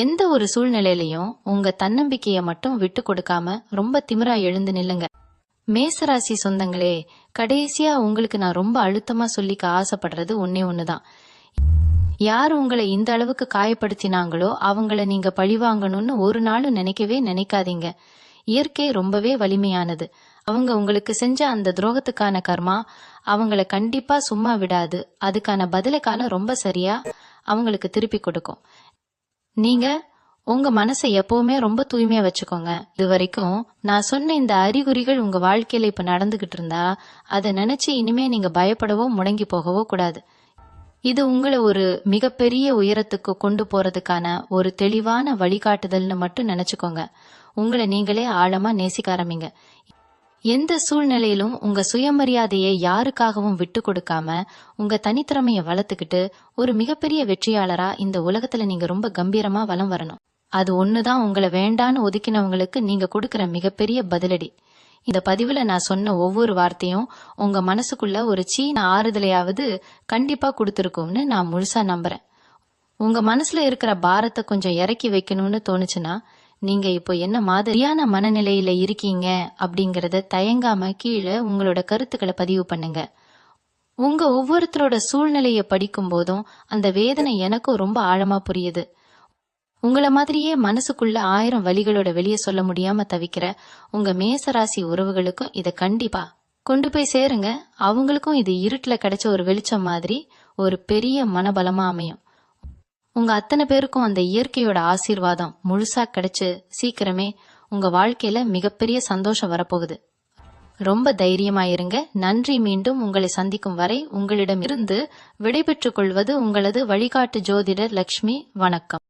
S1: எந்த ஒரு சூழ்நிலையிலையும் உங்க தன்னம்பிக்கையை மட்டும் விட்டு கொடுக்காம ரொம்ப திமிரா எழுந்து நில்லுங்க. மேசராசி சொந்தங்களே, கடைசியா உங்களுக்கு நான் ரொம்ப அழுத்தமா சொல்லிக்க ஆசைப்படுறது ஒன்னே ஒண்ணுதான். யார் உங்களை இந்த அளவுக்கு காயப்படுத்தினாங்களோ அவங்கள நீங்க பழிவாங்கணும்னு ஒரு நாளும் நினைக்கவே நினைக்காதீங்க. இயற்கை ரொம்பவே வலிமையானது. அவங்க உங்களுக்கு செஞ்ச அந்த துரோகத்துக்கான கர்மா அவங்கள கண்டிப்பா சும்மா விடாது. அதுக்கான பதிலுக்கான ரொம்ப சரியா அவங்களுக்கு திருப்பி கொடுக்கும். நீங்க உங்க மனசை எப்பவுமே ரொம்ப தூய்மையா வச்சுக்கோங்க. இது வரைக்கும் நான் சொன்ன இந்த அறிகுறிகள் உங்க வாழ்க்கையில இப்ப நடந்துகிட்டு இருந்தா அதை நினைச்சு இனிமே நீங்க பயப்படவோ முடங்கி போகவோ கூடாது. இது உங்களை ஒரு மிகப்பெரிய உயரத்துக்கு கொண்டு போறதுக்கான ஒரு தெளிவான வழிகாட்டுதல்னு மட்டும் நினைச்சுக்கோங்க. உங்களை நீங்களே ஆழமா நேசிக்க ஆரம்பிங்க. எந்த சூழ்நிலையிலும் உங்க சுயமரியாதையை யாருக்காகவும் விட்டு கொடுக்காம உங்க தனித்திறமைய வளர்த்துக்கிட்டு ஒரு மிகப்பெரிய வெற்றியாளரா இந்த உலகத்துல நீங்க ரொம்ப கம்பீரமா வலம் வரணும். அது ஒண்ணுதான் உங்களை வேண்டான்னு ஒதுக்கினவங்களுக்கு நீங்க கொடுக்கிற மிகப்பெரிய பதிலடி. இந்த பதிவுல நான் சொன்ன ஒவ்வொரு வார்த்தையும் உங்க மனசுக்குள்ள ஒரு சீன ஆறுதலையாவது கண்டிப்பா கொடுத்துருக்கும்னு நான் முழுசா நம்புறேன். உங்க மனசுல இருக்கிற பாரத்தை கொஞ்சம் இறக்கி வைக்கணும்னு தோணுச்சுன்னா நீங்க இப்போ என்ன மாதிரியான மனநிலையில இருக்கீங்க அப்படிங்கறத தயங்காம கீழே உங்களோட கருத்துக்களை பதிவு பண்ணுங்க. உங்க ஒவ்வொருத்தரோட சூழ்நிலைய படிக்கும் போதும் அந்த வேதனை எனக்கும் ரொம்ப ஆழமா புரியுது. உங்கள மாதிரியே மனசுக்குள்ள 1000 வலிகளோட வெளியே சொல்ல முடியாம தவிக்கிற உங்க மேசராசி உறவுகளுக்கும் இத கண்டிப்பா கொண்டு போய் சேருங்க. அவங்களுக்கும் இது இருட்டுல கிடைச்ச ஒரு வெளிச்சம் மாதிரி ஒரு பெரிய மனபலமா அமையும். உங்க அத்தனை பேருக்கும் அந்த இயற்கையோட ஆசீர்வாதம் முழுசா கிடைச்சு சீக்கிரமே உங்க வாழ்க்கையில மிகப்பெரிய சந்தோஷம் வரப்போகுது. ரொம்ப தைரியமா இருங்க. நன்றி. மீண்டும் உங்களை சந்திக்கும் வரை உங்களிடமிருந்து விடைபெற்றுக் கொள்வது உங்களது வழிகாட்டு ஜோதிடர் லக்ஷ்மி. வணக்கம்.